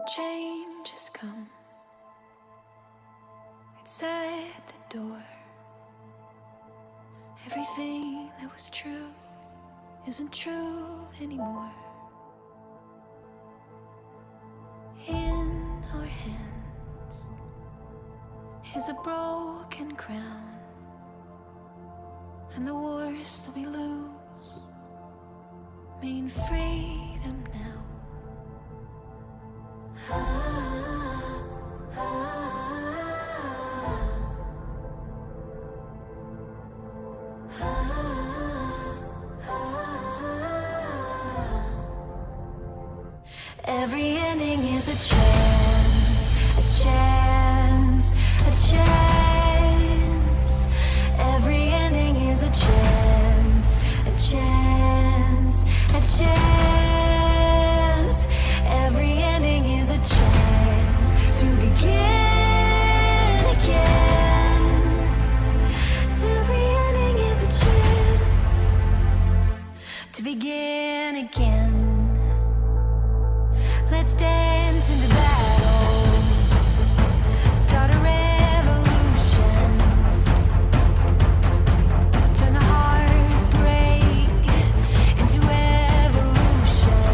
Change has come. It's at the door. Everything that was true isn't true anymore. In our hands is a broken crown, and the wars that we lose mean freedom now. Every ending is a chance, a chance, a chance. Every ending is a chance, a chance, a chance. Every ending is a chance to begin again. Every ending is a chance to begin again. Let's dance into battle, start a revolution, turn the heartbreak into evolution.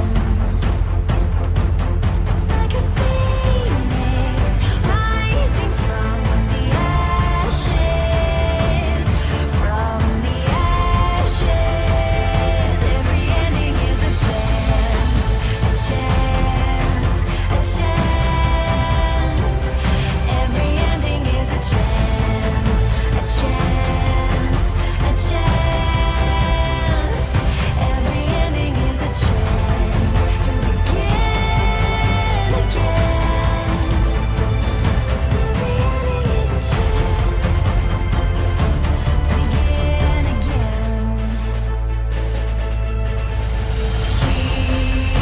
Like a phoenix rising from the ashes, from the ashes. Every ending is a chance, a chance, a chance. Every ending is a chance, a chance, a chance. Every ending is a chance to begin again. Every ending is a chance to begin again. Keep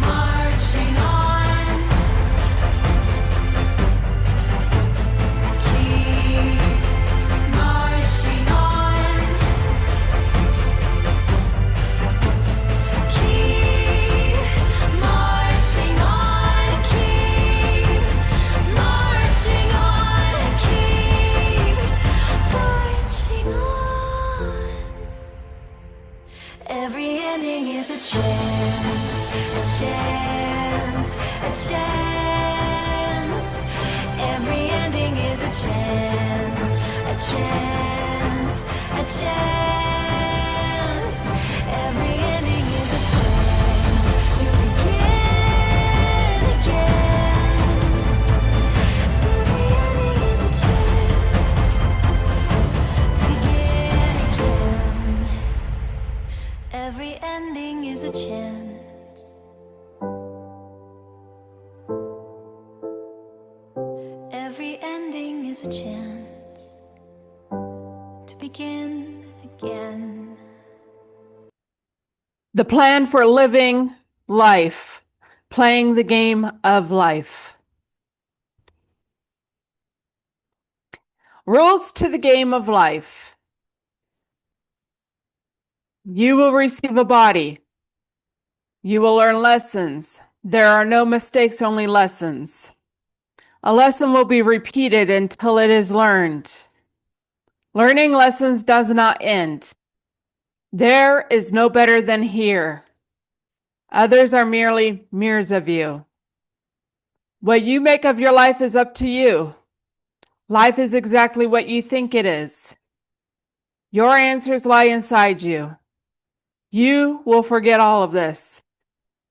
marching on. Keep marching on. Keep marching on. Keep marching on. Keep marching on. Every ending is a chance, a chance, a chance. Every ending is a chance, a chance, a chance. Every ending is a chance to begin again. Every ending is a chance to begin again. Every ending is a chance. Every ending is a chance to begin again. The plan for living life, playing the game of life. Rules to the game of life. You will receive a body. You will learn lessons. There are no mistakes, only lessons. A lesson will be repeated until it is learned. Learning lessons does not end. There is no better than here. Others are merely mirrors of you. What you make of your life is up to you. Life is exactly what you think it is. Your answers lie inside you. You will forget all of this.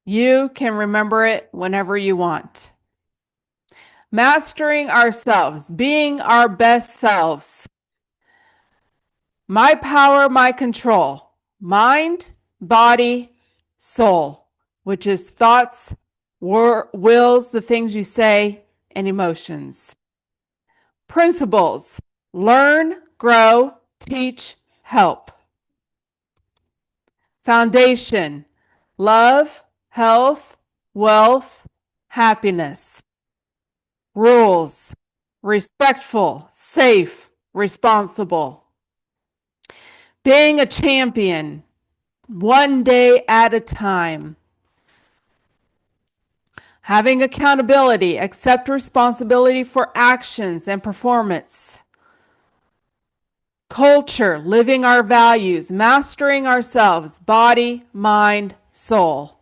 You can remember it whenever you want. Mastering ourselves, being our best selves. My power, my control. Mind, body, soul, which is thoughts, wills, the things you say, and emotions. Principles: learn, grow, teach, help. Foundation: love, health, wealth, happiness. Rules: respectful, safe, responsible. Being a champion, one day at a time. Having accountability, accept responsibility for actions and performance. Culture, living our values, mastering ourselves, body, mind, soul.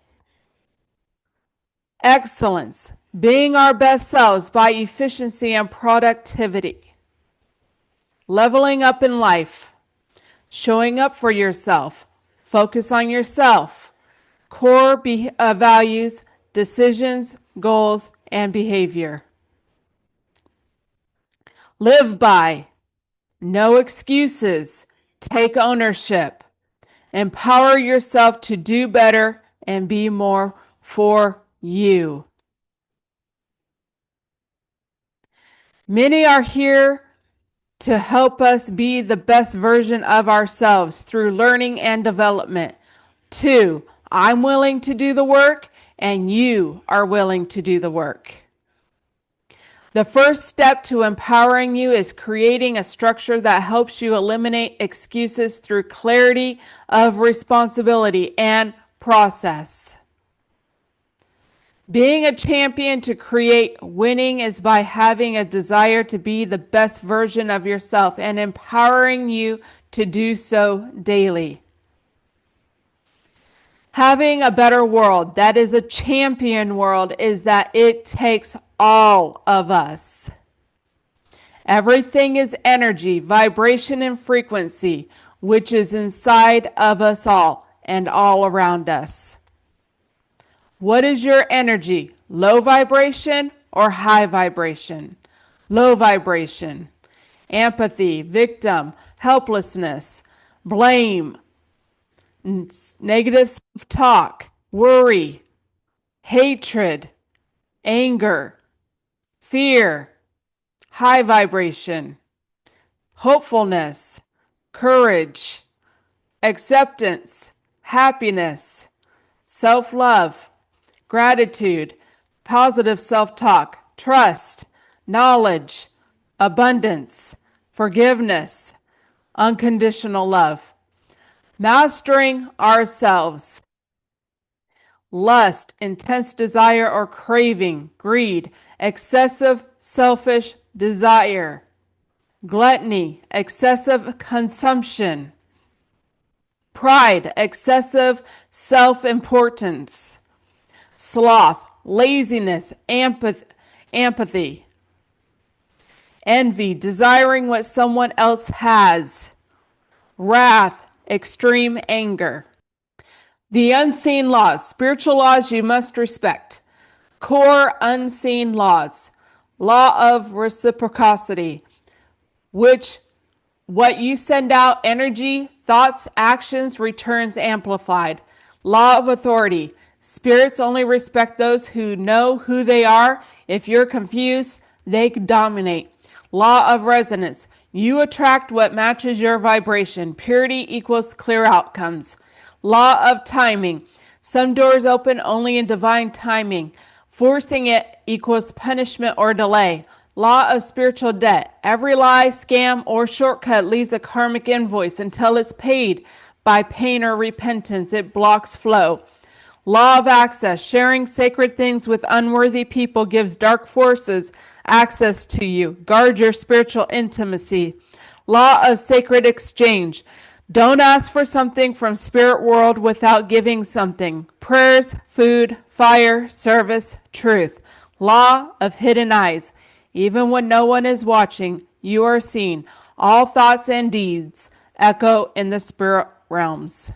Excellence, being our best selves by efficiency and productivity. Leveling up in life, showing up for yourself, focus on yourself, core values, decisions, goals, and behavior. Live by, no excuses, take ownership, empower yourself to do better and be more for you. Many are here to help us be the best version of ourselves through learning and development. 2, I'm willing to do the work and you are willing to do the work. The first step to empowering you is creating a structure that helps you eliminate excuses through clarity of responsibility and process. Being a champion to create winning is by having a desire to be the best version of yourself and empowering you to do so daily. Having a better world that is a champion world is that it takes all of us. Everything is energy, vibration, and frequency, which is inside of us all and all around us. What is your energy? Low vibration or high vibration? Low vibration. Empathy, victim, helplessness, blame, negative self-talk, worry, hatred, anger, fear. High vibration. Hopefulness, courage, acceptance, happiness, self-love, gratitude, positive self-talk, trust, knowledge, abundance, forgiveness, unconditional love. Mastering ourselves. Lust, intense desire or craving, greed, excessive selfish desire. Gluttony, excessive consumption. Pride, excessive self-importance. Sloth, laziness, empathy. Envy, desiring what someone else has. Wrath, extreme anger. The unseen laws, spiritual laws you must respect. Core unseen laws. Law of reciprocity, which what you send out, energy, thoughts, actions, returns amplified. Law of authority. Spirits only respect those who know who they are. If you're confused, they dominate. Law of resonance. You attract what matches your vibration. Purity equals clear outcomes. Law of timing. Some doors open only in divine timing. Forcing it equals punishment or delay. Law of spiritual debt. Every lie, scam, or shortcut leaves a karmic invoice until it's paid by pain or repentance. It blocks flow. Law of access. Sharing sacred things with unworthy people gives dark forces access to you. Guard your spiritual intimacy. Law of sacred exchange. Don't ask for something from spirit world without giving something. Prayers, food, fire, service, truth. Law of hidden eyes. Even when no one is watching, you are seen. All thoughts and deeds echo in the spirit realms.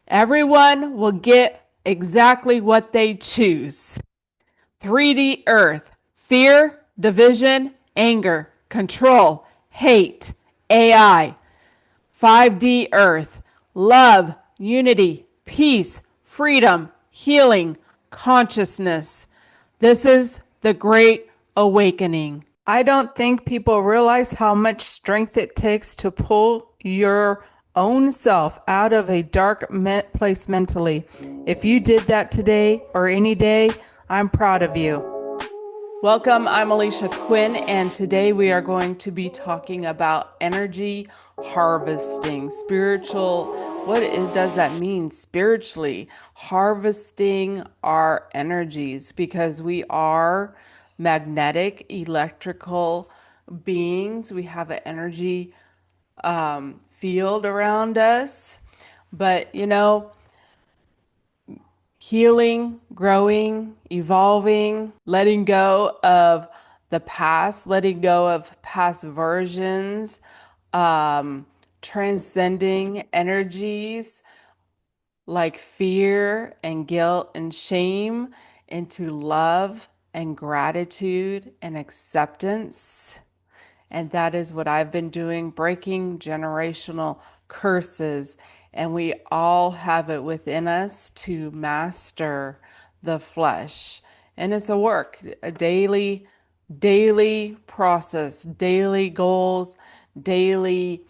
Everyone will get exactly what they choose. 3D earth. Fear, division, anger, control, hate, AI. 5D earth. Love, unity, peace, freedom, healing, consciousness. This is the great awakening. I don't think people realize how much strength it takes to pull your own self out of a dark place mentally. If you did that today or any day, I'm proud of you. Welcome, I'm Alisha Quinn, and today we are going to be talking about energy harvesting, spiritual. Does that mean spiritually? Harvesting our energies because we are magnetic, electrical beings. We have an energy field around us. But healing, growing, evolving, letting go of the past, letting go of past versions, transcending energies like fear and guilt and shame into love and gratitude and acceptance. And that is what I've been doing, breaking generational curses. And we all have it within us to master the flesh. And it's a work, a daily process, daily goals, daily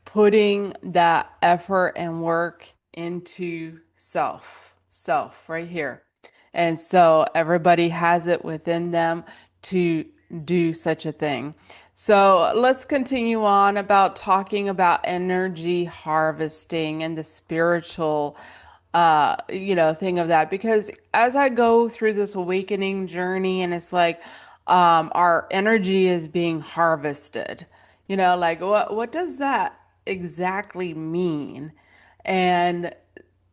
putting that effort and work into self right here. And so everybody has it within them to do such a thing. So let's continue on about talking about energy harvesting and the spiritual thing of that, because as I go through this awakening journey and it's like our energy is being harvested, like what does that exactly mean? And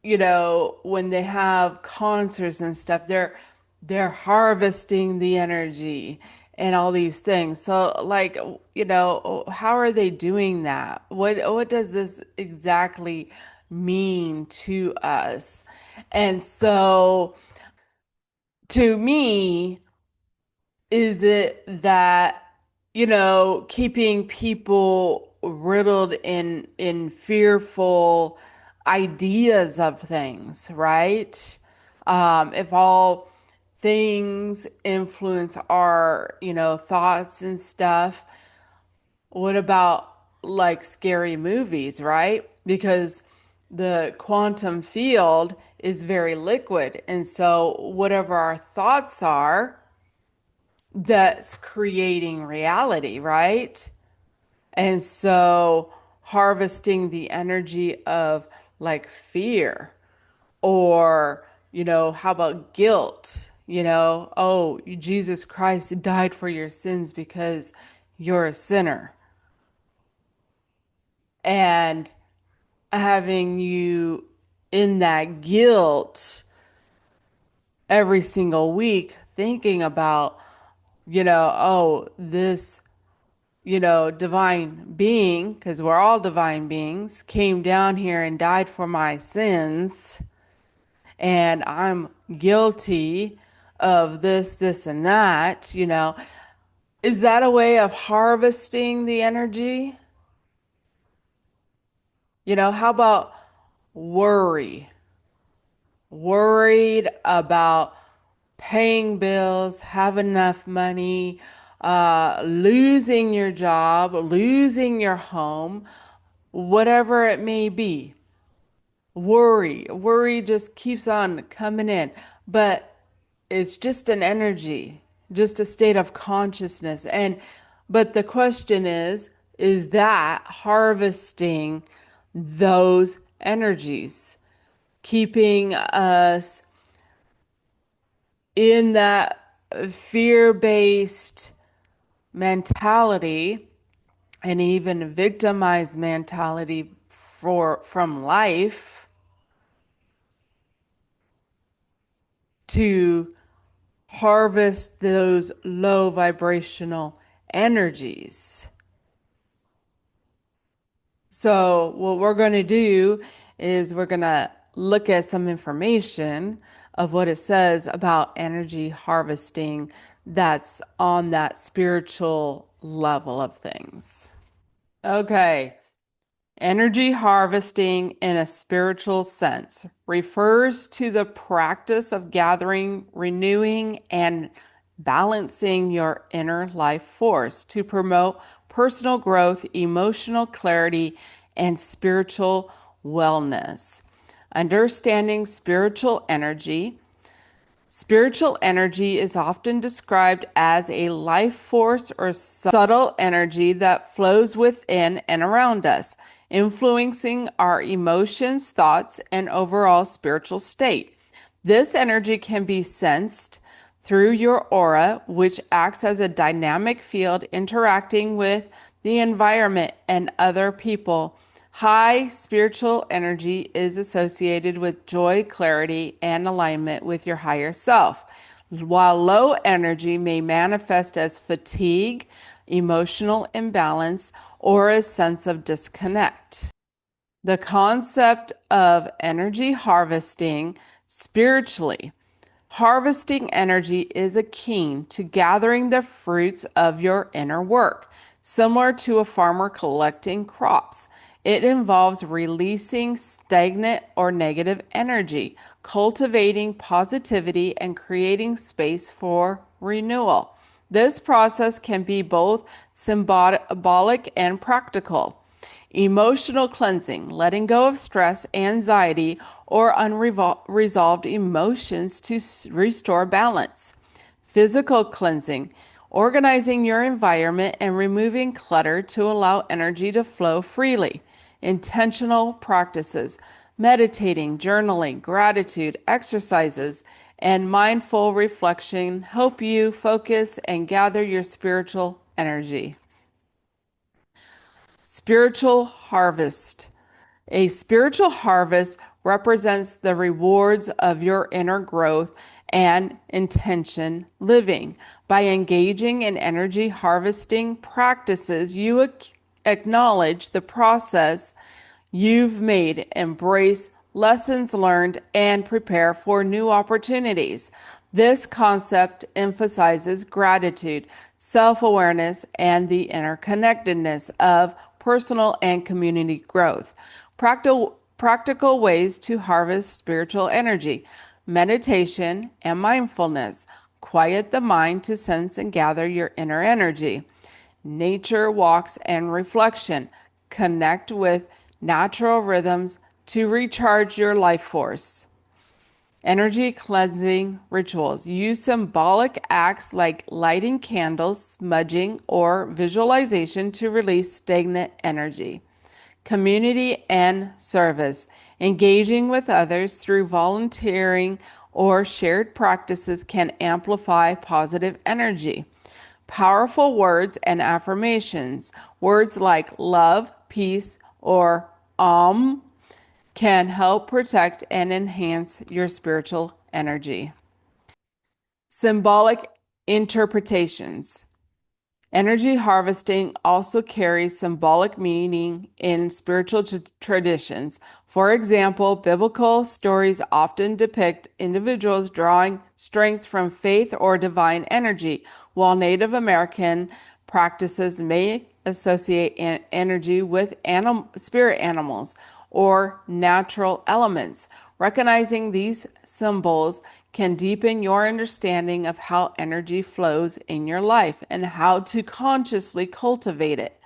when they have concerts and stuff, they're harvesting the energy and all these things. So like, how are they doing that? What does this exactly mean to us? And so to me, is it that, keeping people riddled in fearful ideas of things, right? If all things influence our, thoughts and stuff, what about like scary movies, right? Because the quantum field is very liquid. And so whatever our thoughts are, that's creating reality, right? And so harvesting the energy of like fear or, how about guilt? Oh, Jesus Christ died for your sins because you're a sinner. And having you in that guilt every single week, thinking about, oh, this divine being, because we're all divine beings, came down here and died for my sins, and I'm guilty of this, and that, is that a way of harvesting the energy? How about worry? Worried about paying bills, have enough money, losing your job, losing your home, whatever it may be. Worry just keeps on coming in, but it's just an energy, just a state of consciousness. But the question is that harvesting those energies, keeping us in that fear-based mentality and even victimized mentality from life to harvest those low vibrational energies. So what we're going to do is we're going to look at some information of what it says about energy harvesting that's on that spiritual level of things. Okay. Energy harvesting in a spiritual sense refers to the practice of gathering, renewing, and balancing your inner life force to promote personal growth, emotional clarity, and spiritual wellness. Understanding spiritual energy. Spiritual energy is often described as a life force or subtle energy that flows within and around us, influencing our emotions, thoughts, and overall spiritual state. This energy can be sensed through your aura, which acts as a dynamic field interacting with the environment and other people. High spiritual energy is associated with joy, clarity, and alignment with your higher self, while low energy may manifest as fatigue, emotional imbalance, or a sense of disconnect. The concept of energy harvesting spiritually. Harvesting energy is akin to gathering the fruits of your inner work, similar to a farmer collecting crops. It involves releasing stagnant or negative energy, cultivating positivity, and creating space for renewal. This process can be both symbolic and practical. Emotional cleansing, letting go of stress, anxiety, or unresolved emotions to restore balance. Physical cleansing, organizing your environment and removing clutter to allow energy to flow freely. Intentional practices, meditating, journaling, gratitude, exercises, and mindful reflection help you focus and gather your spiritual energy. Spiritual harvest. A spiritual harvest represents the rewards of your inner growth and intention living. By engaging in energy harvesting practices, you acknowledge the process you've made, embrace lessons learned, and prepare for new opportunities. This concept emphasizes gratitude, self awareness, and the interconnectedness of personal and community growth. Practical ways to harvest spiritual energy: meditation and mindfulness. Quiet the mind to sense and gather your inner energy. Nature walks and reflection. Connect with natural rhythms to recharge your life force. Energy cleansing rituals. Use symbolic acts like lighting candles, smudging, or visualization to release stagnant energy. Community and service. Engaging with others through volunteering or shared practices can amplify positive energy. Powerful words and affirmations. Words like love, peace, or can help protect and enhance your spiritual energy. Symbolic interpretations. Energy harvesting also carries symbolic meaning in spiritual traditions. For example, biblical stories often depict individuals drawing strength from faith or divine energy, while Native American practices may associate energy with spirit animals or natural elements. Recognizing these symbols can deepen your understanding of how energy flows in your life and how to consciously cultivate it.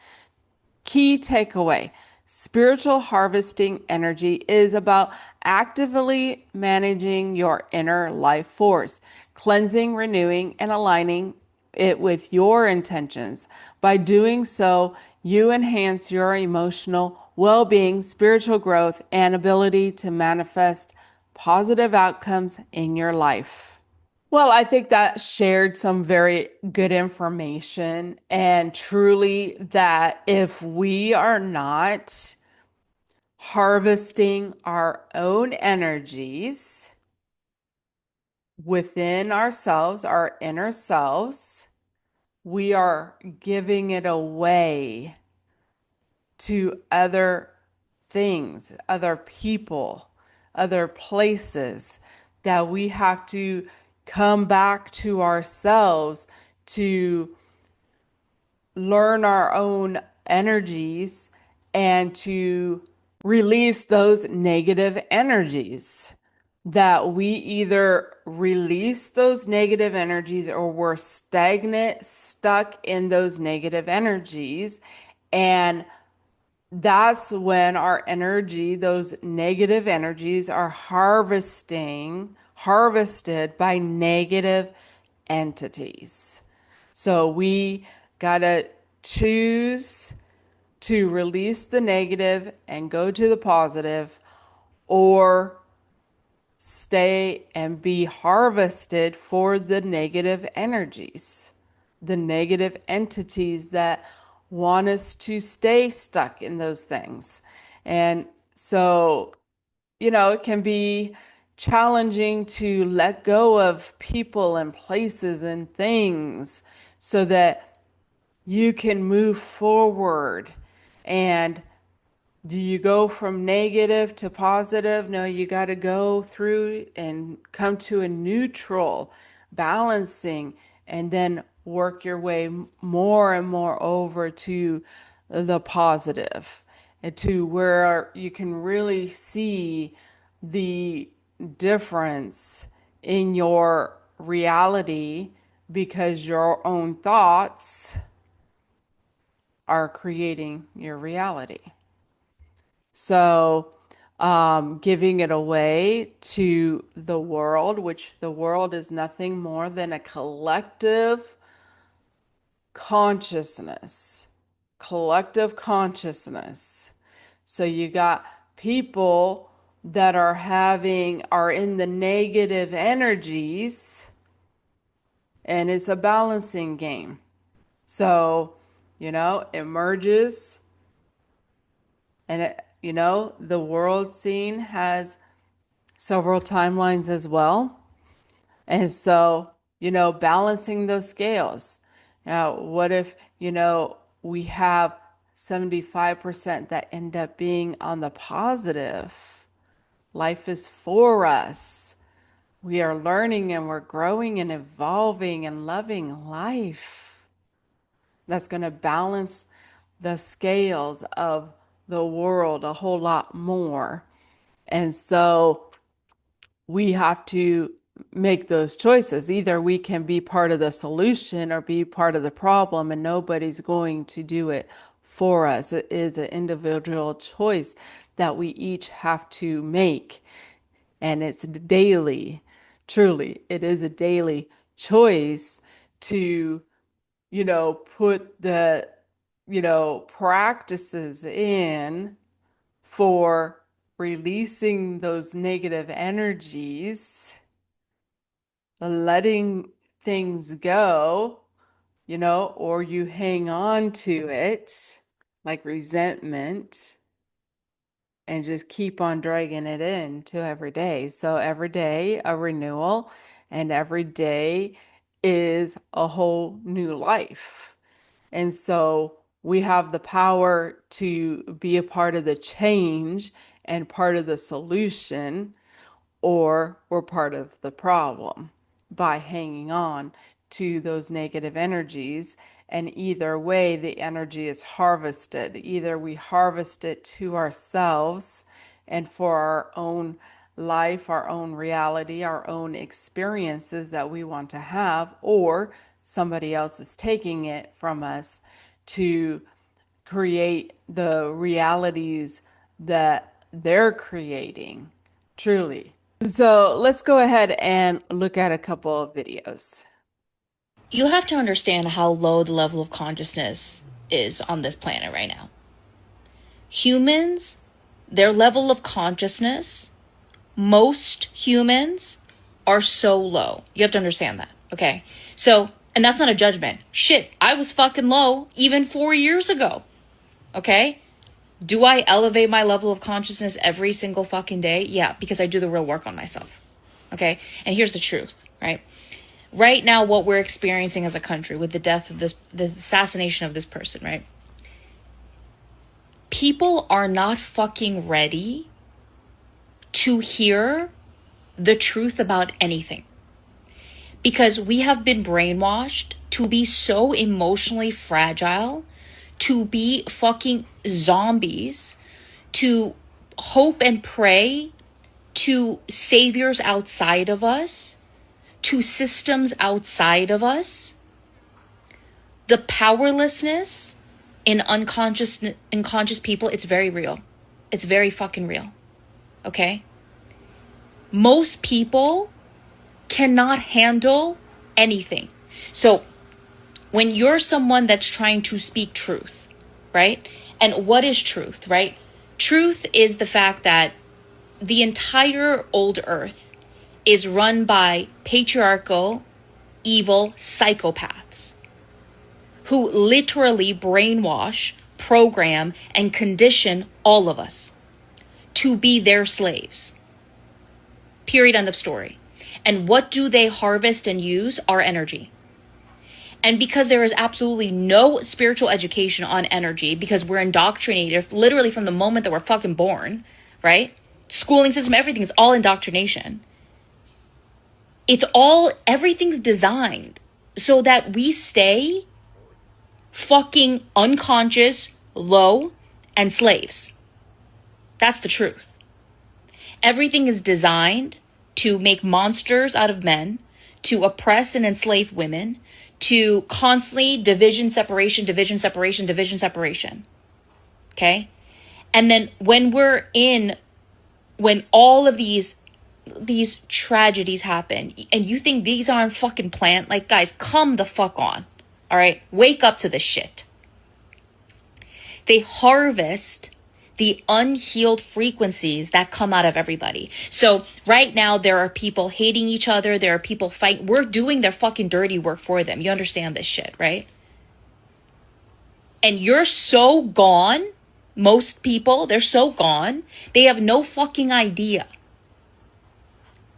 Key takeaway: spiritual harvesting energy is about actively managing your inner life force, cleansing, renewing, and aligning it with your intentions. By doing so, you enhance your emotional well being, spiritual growth, and ability to manifest positive outcomes in your life. Well, I think that shared some very good information, and truly, that if we are not harvesting our own energies within ourselves, our inner selves, we are giving it away to other things, other people, other places, that we have to come back to ourselves to learn our own energies and to release those negative energies. That we either release those negative energies or we're stagnant, stuck in those negative energies. And that's when our energy, those negative energies, are harvested by negative entities. So we gotta choose to release the negative and go to the positive, or stay and be harvested for the negative energies, the negative entities that want us to stay stuck in those things. And so, it can be challenging to let go of people and places and things so that you can move forward. And do you go from negative to positive? No, you got to go through and come to a neutral, balancing, and then work your way more and more over to the positive, and to where you can really see the difference in your reality, because your own thoughts are creating your reality. So, giving it away to the world, which the world is nothing more than a collective consciousness. Collective consciousness. So you got people that are in the negative energies, and it's a balancing game. So, it merges, and the world scene has several timelines as well. And so, balancing those scales. Now, what if, we have 75% that end up being on the positive? Life is for us. We are learning and we're growing and evolving and loving life. That's going to balance the scales of the world a whole lot more. And so we have to make those choices. Either we can be part of the solution or be part of the problem, and nobody's going to do it for us. It is an individual choice that we each have to make. And it's daily, truly, it is a daily choice to, put the, practices in for releasing those negative energies, letting things go, or you hang on to it like resentment and just keep on dragging it into every day. So every day a renewal, and every day is a whole new life. And so we have the power to be a part of the change and part of the solution, or we're part of the problem by hanging on to those negative energies. And either way, the energy is harvested. Either we harvest it to ourselves and for our own life, our own reality, our own experiences that we want to have, or somebody else is taking it from us to create the realities that they're creating, truly. So let's go ahead and look at a couple of videos. You have to understand how low the level of consciousness is on this planet right now. Humans, their level of consciousness, most humans are so low. You have to understand that, okay? So, and that's not a judgment. Shit, I was fucking low even 4 years ago, okay? Do I elevate my level of consciousness every single fucking day? Yeah, because I do the real work on myself, okay? And here's the truth, right? Right now, what we're experiencing as a country with the death of the assassination of this person, right? People are not fucking ready to hear the truth about anything, because we have been brainwashed to be so emotionally fragile, to be fucking zombies, to hope and pray to saviors outside of us, to systems outside of us. The powerlessness in unconscious people, it's very real. It's very fucking real. Okay? Most people cannot handle anything. So when you're someone that's trying to speak truth, right? And what is truth, right? Truth is the fact that the entire old earth is run by patriarchal, evil psychopaths who literally brainwash, program, and condition all of us to be their slaves. Period, end of story. And what do they harvest and use? Our energy. And because there is absolutely no spiritual education on energy, because we're indoctrinated literally from the moment that we're fucking born, right? Schooling system, everything is all indoctrination. Everything's designed so that we stay fucking unconscious, low, and slaves. That's the truth. Everything is designed to make monsters out of men, to oppress and enslave women, to constantly division, separation, division, separation, division, separation. Okay? And then when all of these tragedies happen, and you think these aren't fucking planned, like, guys, come the fuck on. All right? Wake up to this shit. They harvest the unhealed frequencies that come out of everybody. So right now there are people hating each other. There are people fighting. We're doing their fucking dirty work for them. You understand this shit, right? And you're so gone. Most people, they're so gone. They have no fucking idea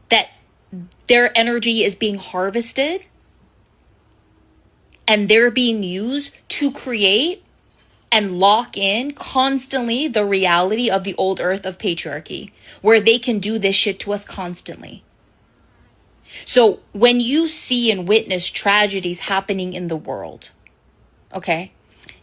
that their energy is being harvested and they're being used to create and lock in constantly the reality of the old earth of patriarchy, where they can do this shit to us constantly. So when you see and witness tragedies happening in the world, okay,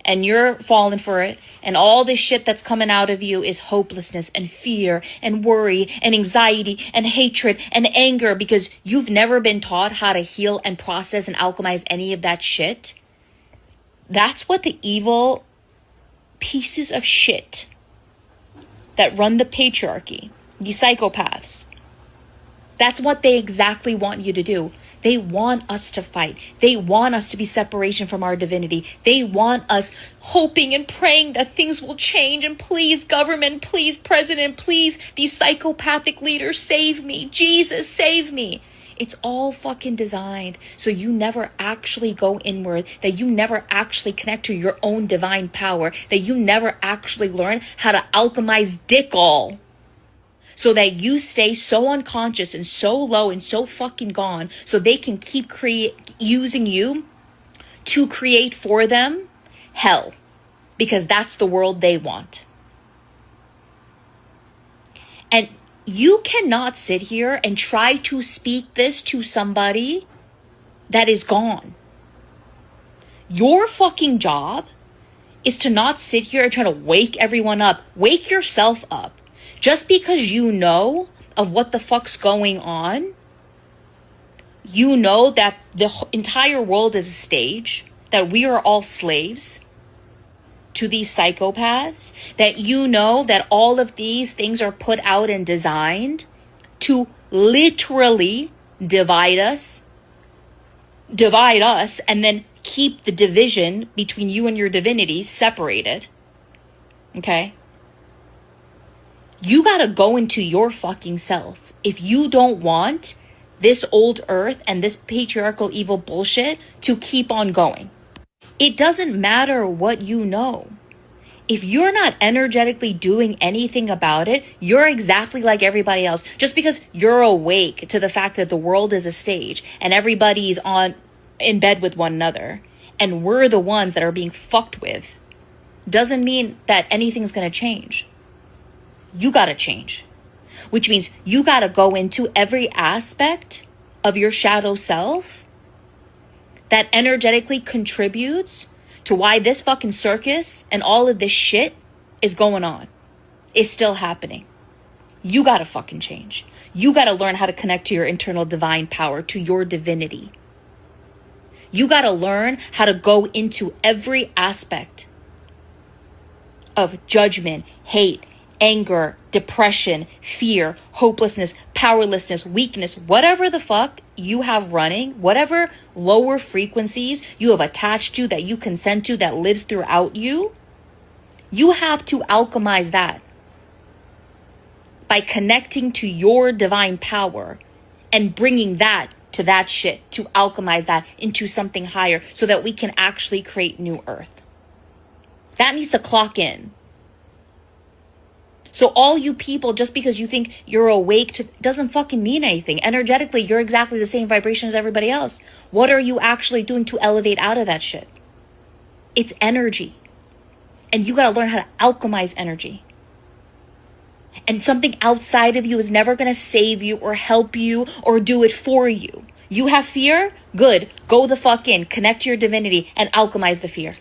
and you're falling for it, and all this shit that's coming out of you is hopelessness and fear and worry and anxiety and hatred and anger because you've never been taught how to heal and process and alchemize any of that shit, that's what the evil pieces of shit that run the patriarchy, the psychopaths, that's what they exactly want you to do. They want us to fight. They want us to be separation from our divinity. They want us hoping and praying that things will change. And please, government, please, president, please, these psychopathic leaders, save me. Jesus, save me. It's all fucking designed so you never actually go inward, that you never actually connect to your own divine power, that you never actually learn how to alchemize dick all. So that you stay so unconscious and so low and so fucking gone so they can keep using you to create for them hell. Because that's the world they want. And you cannot sit here and try to speak this to somebody that is gone. Your fucking job is to not sit here and try to wake everyone up. Wake yourself up. Just because you know of what the fuck's going on, you know that the entire world is a stage, that we are all slaves to these psychopaths, that you know that all of these things are put out and designed to literally divide us, and then keep the division between you and your divinity separated. Okay? You gotta go into your fucking self. If you don't want this old earth and this patriarchal evil bullshit to keep on going. It doesn't matter what you know. If you're not energetically doing anything about it, you're exactly like everybody else. Just because you're awake to the fact that the world is a stage and everybody's in bed with one another and we're the ones that are being fucked with, doesn't mean that anything's gonna change. You gotta change. Which means you gotta go into every aspect of your shadow self that energetically contributes to why this fucking circus and all of this shit is going on, is still happening. You gotta fucking change. You gotta learn how to connect to your internal divine power, to your divinity. You gotta learn how to go into every aspect of judgment, hate, anger, depression, fear, hopelessness, powerlessness, weakness, whatever the fuck you have running, whatever lower frequencies you have attached to, that you consent to, that lives throughout you, you have to alchemize that by connecting to your divine power and bringing that to that shit, to alchemize that into something higher so that we can actually create new earth. That needs to clock in. So all you people, just because you think you're awake to, doesn't fucking mean anything. Energetically, you're exactly the same vibration as everybody else. What are you actually doing to elevate out of that shit? It's energy. And you gotta learn how to alchemize energy. And something outside of you is never gonna save you or help you or do it for you. You have fear? Good. Go the fuck in. Connect to your divinity and alchemize the fear.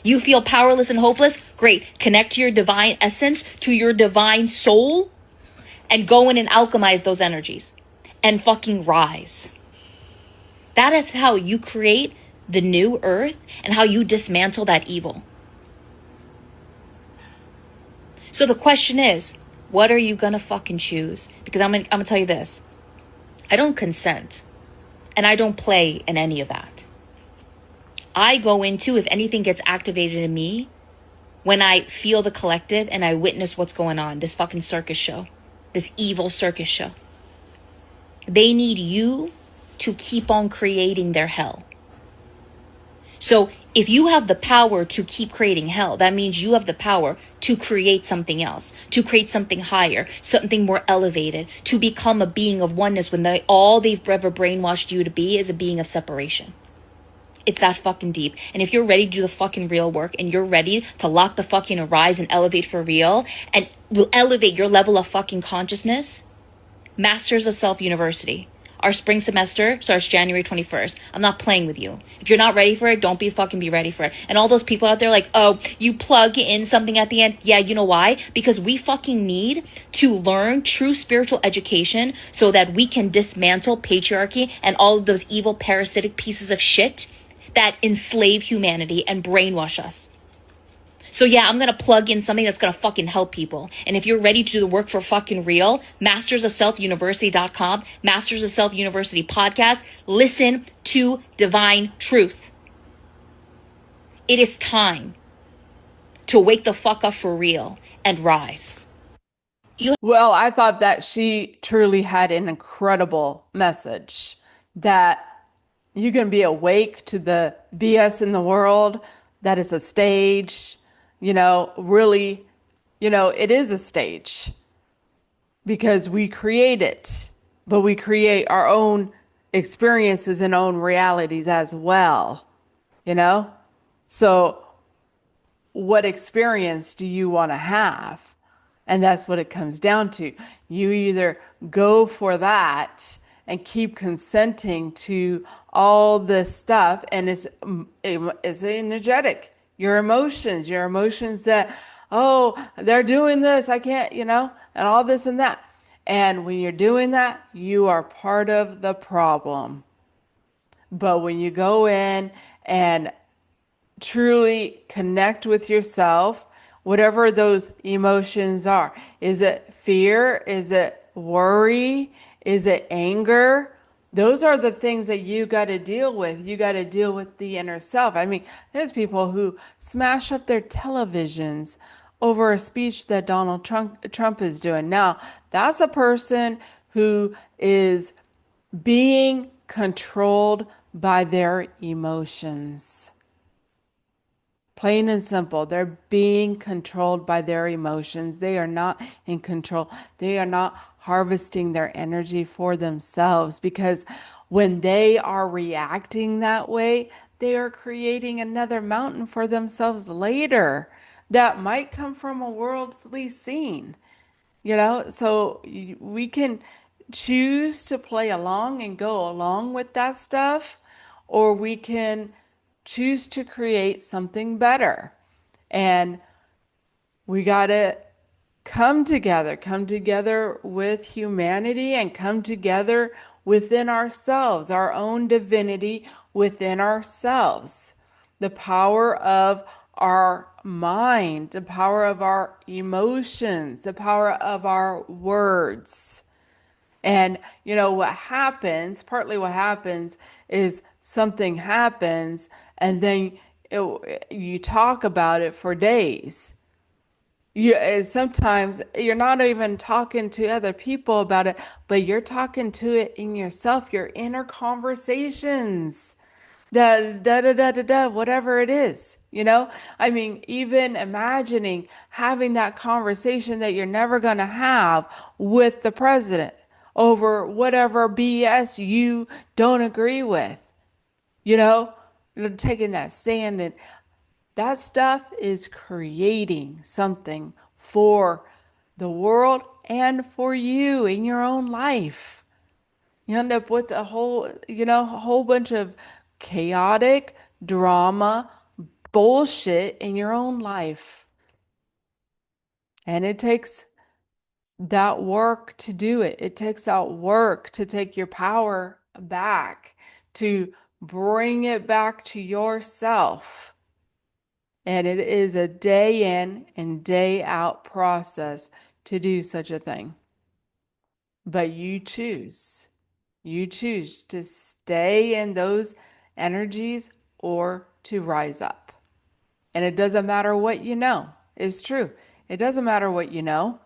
You feel powerless and hopeless? Great. Connect to your divine essence, to your divine soul, and go in and alchemize those energies and fucking rise. That is how you create the new earth and how you dismantle that evil. So the question is, what are you gonna fucking choose? Because I'm gonna tell you this. I don't consent, and I don't play in any of that. I go into, if anything gets activated in me, when I feel the collective and I witness what's going on, this fucking circus show, this evil circus show. They need you to keep on creating their hell. So if you have the power to keep creating hell, that means you have the power to create something else, to create something higher, something more elevated, to become a being of oneness when all they've ever brainwashed you to be is a being of separation. It's that fucking deep. And if you're ready to do the fucking real work and you're ready to lock the fucking arise and elevate for real and will elevate your level of fucking consciousness, Masters of Self University. Our spring semester starts January 21st. I'm not playing with you. If you're not ready for it, don't be ready for it. And all those people out there like, oh, you plug in something at the end. Yeah, you know why? Because we fucking need to learn true spiritual education so that we can dismantle patriarchy and all of those evil parasitic pieces of shit that enslave humanity and brainwash us. So yeah, I'm going to plug in something that's going to fucking help people. And if you're ready to do the work for fucking real, mastersofselfuniversity.com, Masters of Self University podcast, listen to divine truth. It is time to wake the fuck up for real and rise. Well, I thought that she truly had an incredible message that you can be awake to the BS in the world, that is a stage, really, it is a stage because we create it, but we create our own experiences and own realities as well, So what experience do you want to have? And that's what it comes down to. You either go for that and keep consenting to all this stuff, and it's energetic. Your emotions that, oh, they're doing this, I can't, and all this and that. And when you're doing that, you are part of the problem. But when you go in and truly connect with yourself, whatever those emotions are, is it fear? Is it worry? Is it anger? Those are the things that you got to deal with. You got to deal with the inner self. I mean, there's people who smash up their televisions over a speech that Donald Trump is doing. Now, that's a person who is being controlled by their emotions. Plain and simple. They're being controlled by their emotions. They are not in control. They are not harvesting their energy for themselves, because when they are reacting that way, they are creating another mountain for themselves later that might come from a worldly scene. So we can choose to play along and go along with that stuff, or we can choose to create something better. And we got to come together with humanity, and come together within ourselves, our own divinity within ourselves. The power of our mind, the power of our emotions, the power of our words. And what happens, partly what happens is something happens and then you talk about it for days. Sometimes you're not even talking to other people about it, but you're talking to it in yourself, your inner conversations. Da da da da da da, whatever it is, I mean, even imagining having that conversation that you're never going to have with the president over whatever BS you don't agree with, you know, taking that stand, and that stuff is creating something for the world and for you in your own life. You end up with a whole bunch of chaotic drama, bullshit in your own life. And it takes that work to do it. It takes that work to take your power back, to bring it back to yourself. And it is a day in and day out process to do such a thing. But you choose. You choose to stay in those energies or to rise up. And it doesn't matter what you know. It's true. It doesn't matter what you know.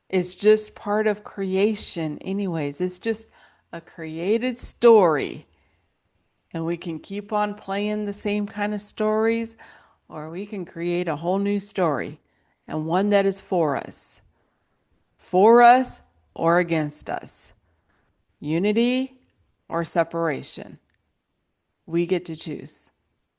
It's just part of creation anyways. It's just a created story. And we can keep on playing the same kind of stories, or we can create a whole new story, and one that is for us or against us, unity or separation. We get to choose.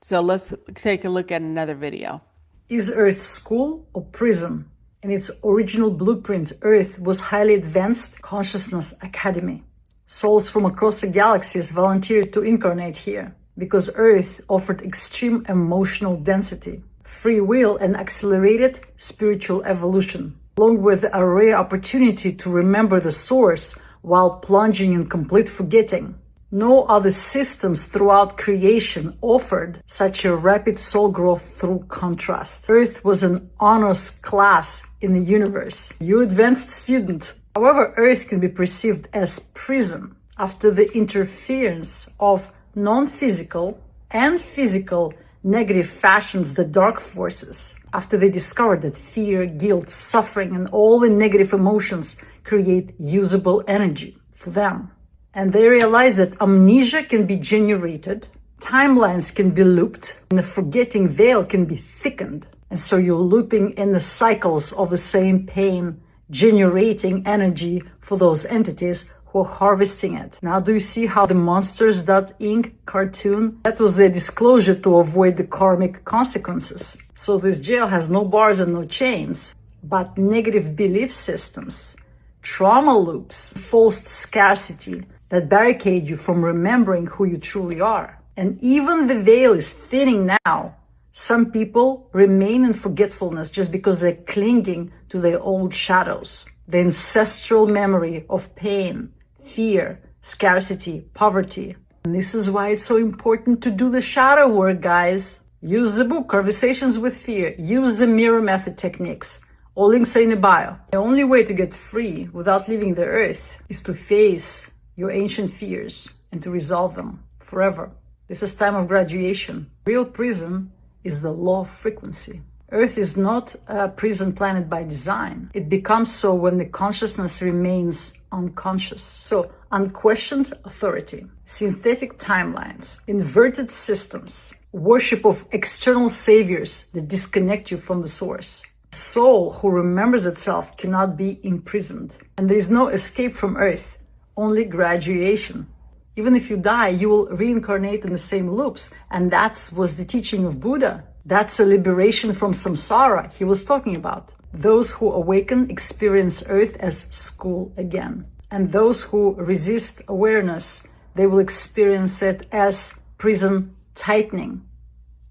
So let's take a look at another video. Is Earth school or prison? In its original blueprint, Earth was highly advanced consciousness academy. Souls from across the galaxies volunteered to incarnate here because Earth offered extreme emotional density, free will, and accelerated spiritual evolution, along with a rare opportunity to remember the source while plunging in complete forgetting. No other systems throughout creation offered such a rapid soul growth through contrast. Earth was an honors class in the universe. You advanced student. However, Earth can be perceived as prison after the interference of non-physical and physical negative fashions, the dark forces, after they discovered that fear, guilt, suffering, and all the negative emotions create usable energy for them. And they realize that amnesia can be generated, timelines can be looped, and the forgetting veil can be thickened. And so you're looping in the cycles of the same pain, generating energy for those entities who are harvesting it. Now do you see how the Monsters Inc. cartoon, that was their disclosure to avoid the karmic consequences. So this jail has no bars and no chains, but negative belief systems, trauma loops, forced scarcity that barricade you from remembering who you truly are. And even the veil is thinning now. Some people remain in forgetfulness just because they're clinging to their old shadows, the ancestral memory of pain, fear, scarcity, poverty. And this is why it's so important to do the shadow work, guys. Use the book, Conversations with Fear. Use the mirror method techniques. All links are in the bio. The only way to get free without leaving the earth is to face your ancient fears and to resolve them forever. This is time of graduation. Real prison is the law of frequency. Earth is not a prison planet by design. It becomes so when the consciousness remains unconscious. So, unquestioned authority, synthetic timelines, inverted systems, worship of external saviors that disconnect you from the source. A soul who remembers itself cannot be imprisoned. And there is no escape from Earth, only graduation. Even if you die, you will reincarnate in the same loops. And that was the teaching of Buddha. That's a liberation from samsara he was talking about. Those who awaken experience Earth as school again. And those who resist awareness, they will experience it as prison tightening,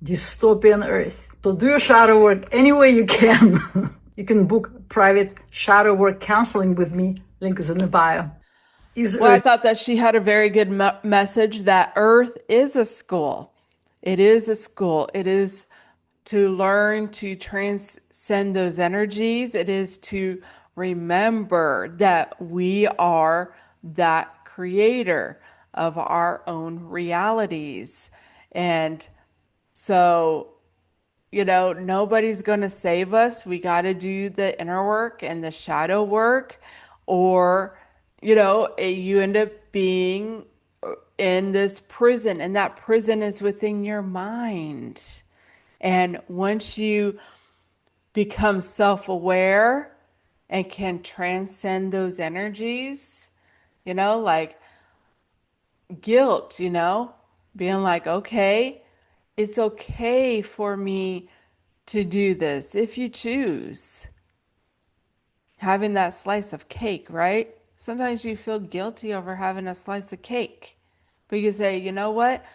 dystopian Earth. So do your shadow work any way you can. You can book private shadow work counseling with me. Link is in the bio. I thought that she had a very good message that Earth is a school. It is a school. It is to learn to transcend those energies. It is to remember that we are that creator of our own realities. And so, nobody's going to save us. We got to do the inner work and the shadow work, or, you end up being in this prison, and that prison is within your mind. And once you become self-aware and can transcend those energies, like guilt, being like, okay, it's okay for me to do this if you choose. Having that slice of cake, right? Sometimes you feel guilty over having a slice of cake, but you say, you know what?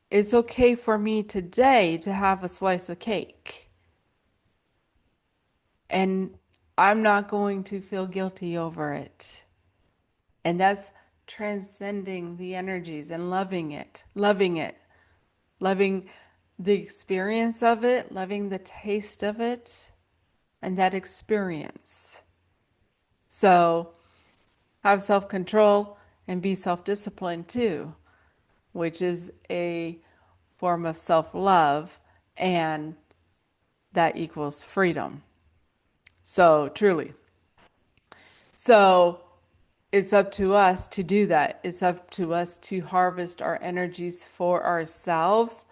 It's okay for me today to have a slice of cake. And I'm not going to feel guilty over it. And that's transcending the energies and loving it, loving the experience of it, loving the taste of it, and that experience. So have self-control and be self-disciplined too, which is a form of self-love, and that equals freedom. So truly. So it's up to us to do that. It's up to us to harvest our energies for ourselves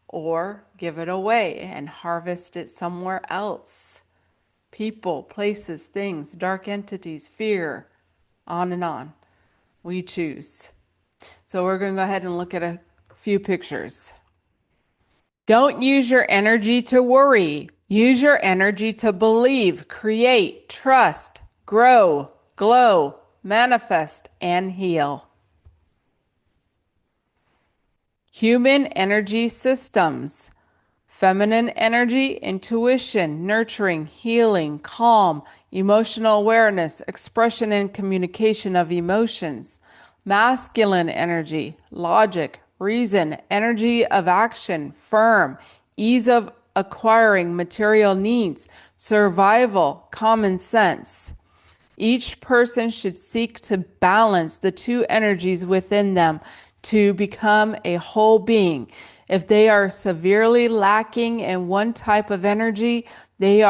or give it away and harvest it somewhere else. People, places, things, dark entities, fear, on and on. We choose. So we're going to go ahead and look at a few pictures. Don't use your energy to worry. Use your energy to believe, create, trust, grow, glow, manifest, and heal. Human energy systems. Feminine energy, intuition, nurturing, healing, calm, emotional awareness, expression and communication of emotions. Masculine energy, logic, reason, energy of action, firm, ease of acquiring material needs, survival, common sense. Each person should seek to balance the two energies within them to become a whole being. If they are severely lacking in one type of energy, they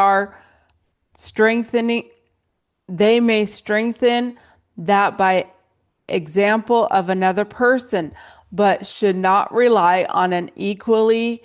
may strengthen that by example of another person, but should not rely on an equally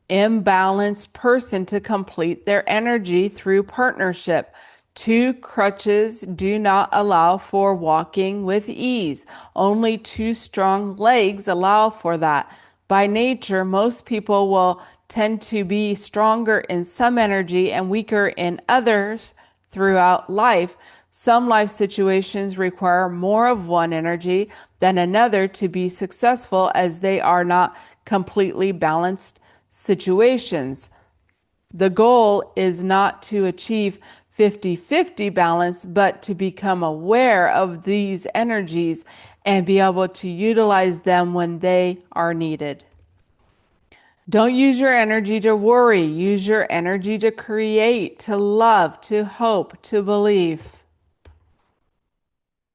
imbalanced person to complete their energy through partnership. Two crutches do not allow for walking with ease. Only two strong legs allow for that. By nature, most people will tend to be stronger in some energy and weaker in others throughout life. Some life situations require more of one energy than another to be successful, as they are not completely balanced situations. The goal is not to achieve 50-50 balance, but to become aware of these energies and be able to utilize them when they are needed. Don't use your energy to worry. Use your energy to create, to love, to hope, to believe.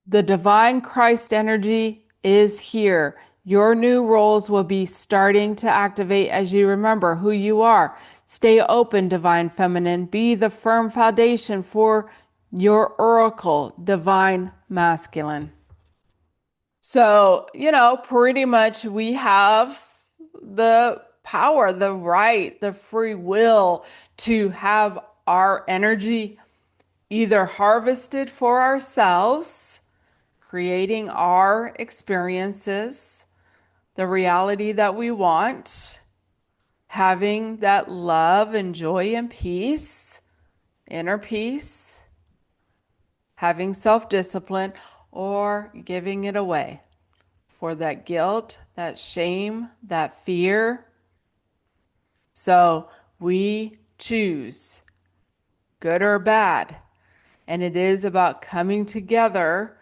The divine Christ energy is here. Your new roles will be starting to activate as you remember who you are. Stay open, divine feminine. Be the firm foundation for your oracle, divine masculine. So, pretty much we have the power, the right, the free will to have our energy either harvested for ourselves, creating our experiences, the reality that we want, having that love and joy and peace, inner peace, having self-discipline, or giving it away for that guilt, that shame, that fear. So we choose, good or bad. And it is about coming together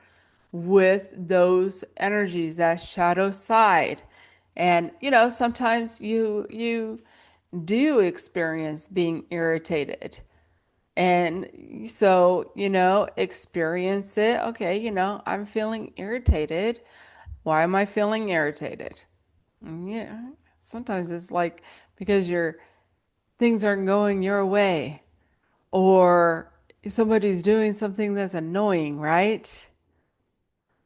with those energies, that shadow side. And, sometimes you do experience being irritated. And so, experience it. Okay, I'm feeling irritated. Why am I feeling irritated? Yeah, sometimes it's like because your things aren't going your way, or somebody's doing something that's annoying, right?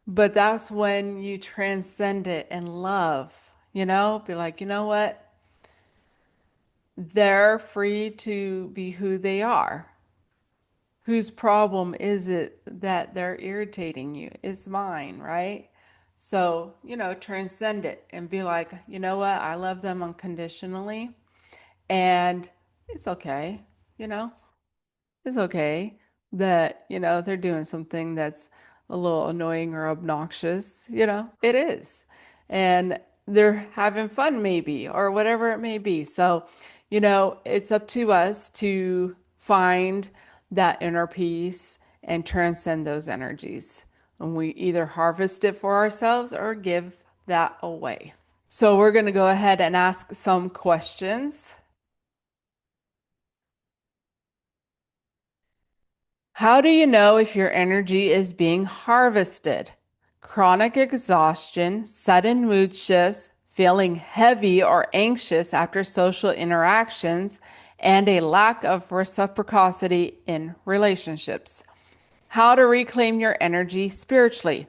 But that's when you transcend it and love, be like, you know what? They're free to be who they are. Whose problem is it that they're irritating you? It's mine, right? So, transcend it and be like, you know what? I love them unconditionally and it's okay, you know? It's okay that, they're doing something that's a little annoying or obnoxious. It is. And they're having fun, maybe, or whatever it may be. So, it's up to us to find that inner peace and transcend those energies. And we either harvest it for ourselves or give that away. So, we're going to go ahead and ask some questions. How do you know if your energy is being harvested? Chronic exhaustion, sudden mood shifts, feeling heavy or anxious after social interactions, and a lack of reciprocity in relationships. How to reclaim your energy spiritually.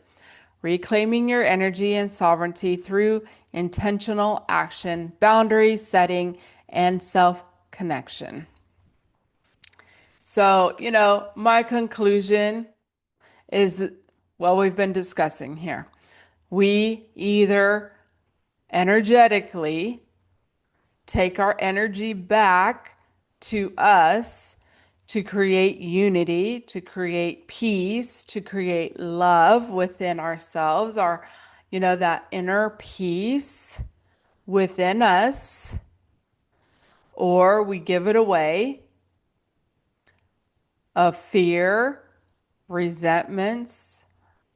Reclaiming your energy and sovereignty through intentional action, boundary setting, and self connection. So, my conclusion is what we've been discussing here. We either energetically take our energy back to us to create unity, to create peace, to create love within ourselves, that inner peace within us, or we give it away of fear, resentments,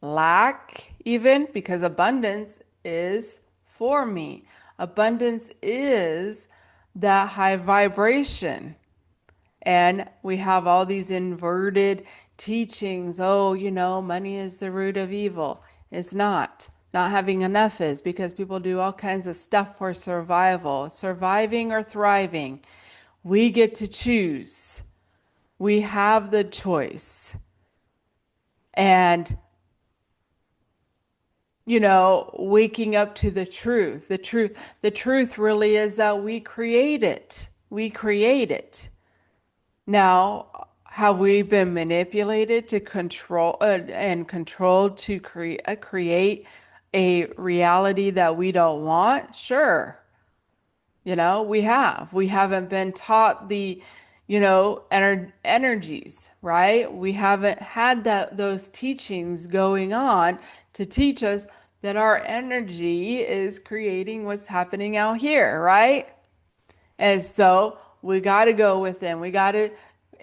lack, even because abundance is for me. Abundance is that high vibration. And we have all these inverted teachings. Oh, money is the root of evil. It's not. Not having enough is, because people do all kinds of stuff for survival, surviving or thriving. We get to choose. We have the choice. And waking up to the truth. The truth really is that we create it. We create it. Now, have we been manipulated to control and controlled to create a reality that we don't want? Sure. We have. We haven't been taught the, energies, right? We haven't had those teachings going on to teach us that our energy is creating what's happening out here, right? And so we got to go within. We got to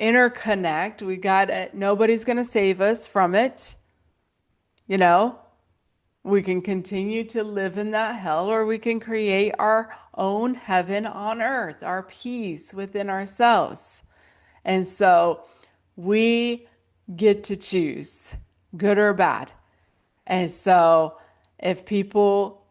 interconnect. Nobody's going to save us from it. We can continue to live in that hell, or we can create our own heaven on earth, our peace within ourselves. And so we get to choose good or bad. And so if people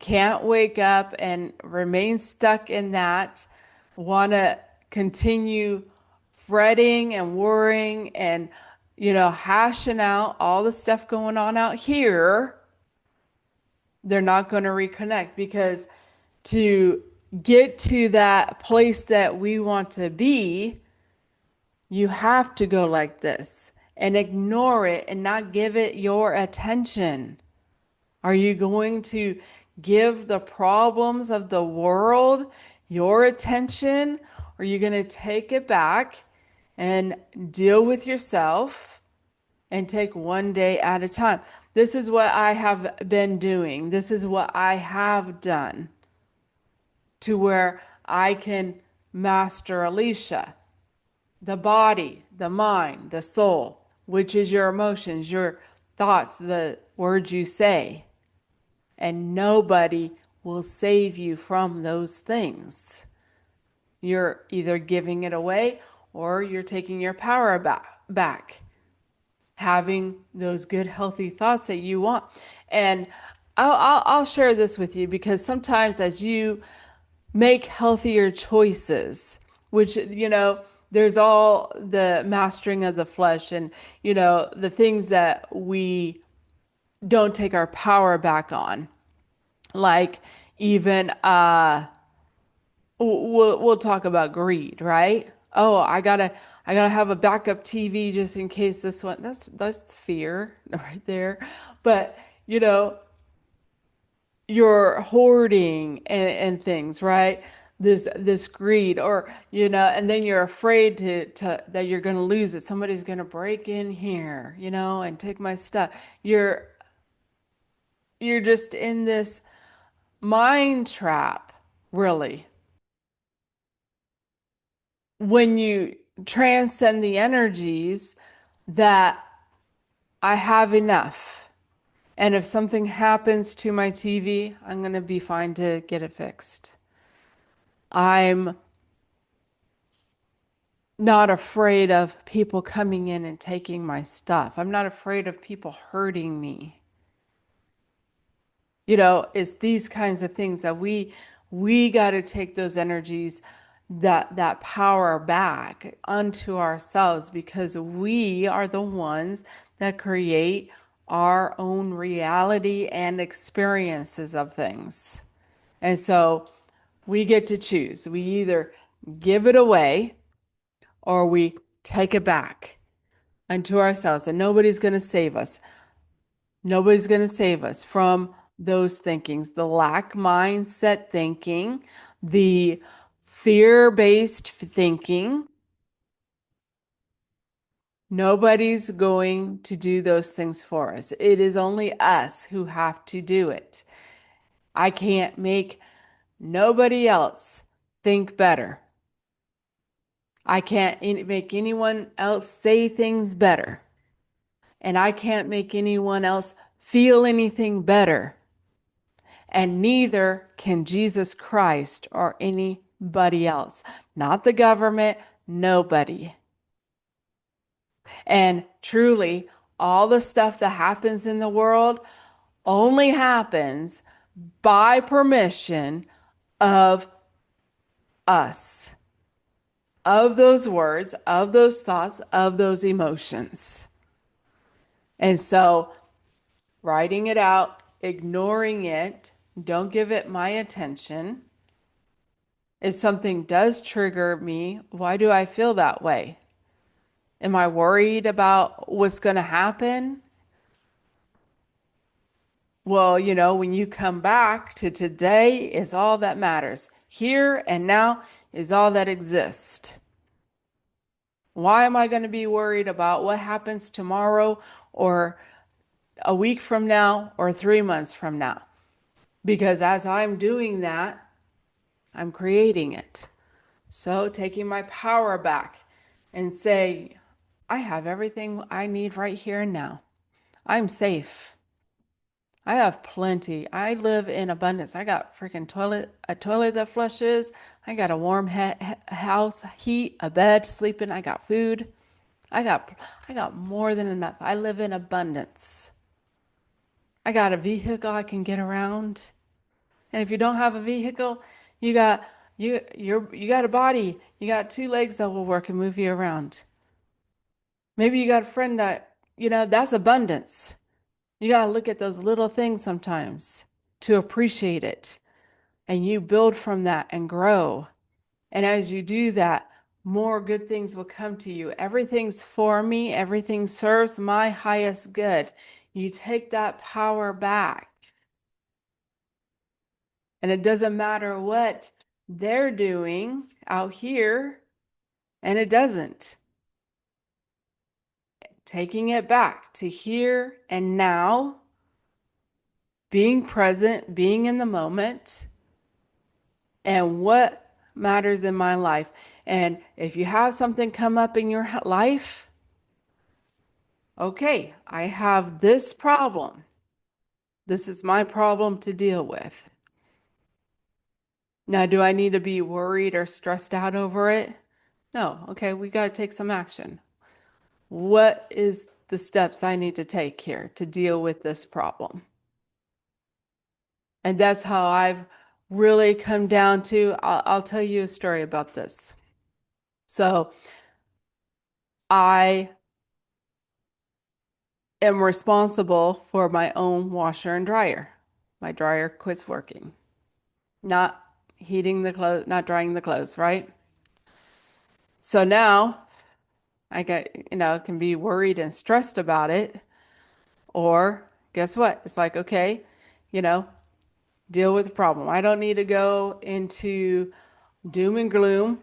can't wake up and remain stuck in that, want to continue fretting and worrying and, hashing out all the stuff going on out here, they're not going to reconnect, because to get to that place that we want to be, you have to go like this and ignore it and not give it your attention. Are you going to give the problems of the world your attention? Or are you going to take it back and deal with yourself and take one day at a time? This is what I have been doing. This is what I have done to where I can master Alisha. The body, the mind, the soul, which is your emotions, your thoughts, the words you say. And nobody will save you from those things. You're either giving it away or you're taking your power back, having those good, healthy thoughts that you want. And I'll share this with you because sometimes as you make healthier choices, which, there's all the mastering of the flesh and, the things that we don't take our power back on. Like even we'll talk about greed, right? Oh, I gotta have a backup TV just in case this one. That's fear right there. But you know, you're hoarding and things, right? This greed, or and then you're afraid to that you're gonna lose it. Somebody's gonna break in here, and take my stuff. You're just in this mind trap, really. When you transcend the energies that I have enough. And if something happens to my TV, I'm going to be fine to get it fixed. I'm not afraid of people coming in and taking my stuff. I'm not afraid of people hurting me. It's these kinds of things that we got to take those energies, that power back unto ourselves, because we are the ones that create our own reality and experiences of things. And so we get to choose. We either give it away or we take it back unto ourselves, and nobody's going to save us. Nobody's going to save us from those thinkings, the lack mindset thinking, the fear-based thinking. Nobody's going to do those things for us. It is only us who have to do it. I can't make nobody else think better. I can't make anyone else say things better. And I can't make anyone else feel anything better. And neither can Jesus Christ or anybody else. Not the government, nobody. And truly, all the stuff that happens in the world only happens by permission of us, of those words, of those thoughts, of those emotions. And so, writing it out, ignoring it, don't give it my attention. If something does trigger me, why do I feel that way? Am I worried about what's going to happen? Well, when you come back to today is all that matters. Here and now is all that exists. Why am I going to be worried about what happens tomorrow or a week from now or 3 months from now? Because as I'm doing that, I'm creating it. So taking my power back and say, I have everything I need right here and now. I'm safe. I have plenty. I live in abundance. I got a toilet that flushes. I got a warm house, heat, a bed, sleeping. I got food. I got more than enough. I live in abundance. I got a vehicle I can get around. And if you don't have a vehicle, you got you got a body. You got 2 legs that will work and move you around. Maybe you got a friend that, that's abundance. You got to look at those little things sometimes to appreciate it. And you build from that and grow. And as you do that, more good things will come to you. Everything's for me. Everything serves my highest good. You take that power back. And it doesn't matter what they're doing out here. And it doesn't. Taking it back to here and now, being present, being in the moment, and what matters in my life. And if you have something come up in your life, okay, I have this problem. This is my problem to deal with. Now, do I need to be worried or stressed out over it? No, okay, we got to take some action. What is the steps I need to take here to deal with this problem? And that's how I've really come down to, I'll tell you a story about this. So I am responsible for my own washer and dryer. My dryer quits working. Not heating the clothes, not drying the clothes, right? So now I can be worried and stressed about it. Or guess what? It's like, okay, you know, deal with the problem. I don't need to go into doom and gloom,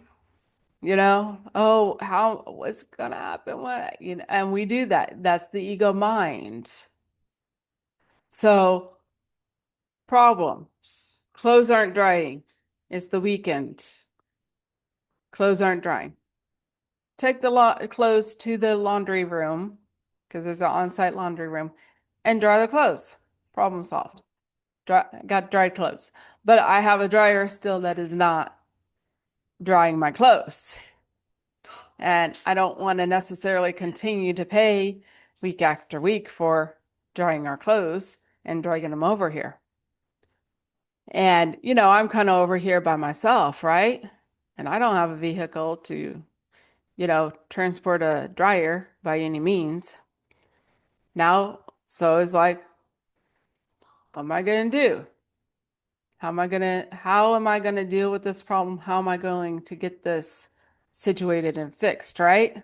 what's gonna happen? And we do that. That's the ego mind. So, problem. Clothes aren't drying. It's the weekend. Clothes aren't drying. Take the clothes to the laundry room, because there's an on-site laundry room, and dry the clothes. Problem solved. Got dried clothes. But I have a dryer still that is not drying my clothes. And I don't want to necessarily continue to pay week after week for drying our clothes and dragging them over here. And, I'm kind of over here by myself, right? And I don't have a vehicle to, transport a dryer by any means. Now, so it's like, what am I going to do? How am I going to deal with this problem? How am I going to get this situated and fixed, right?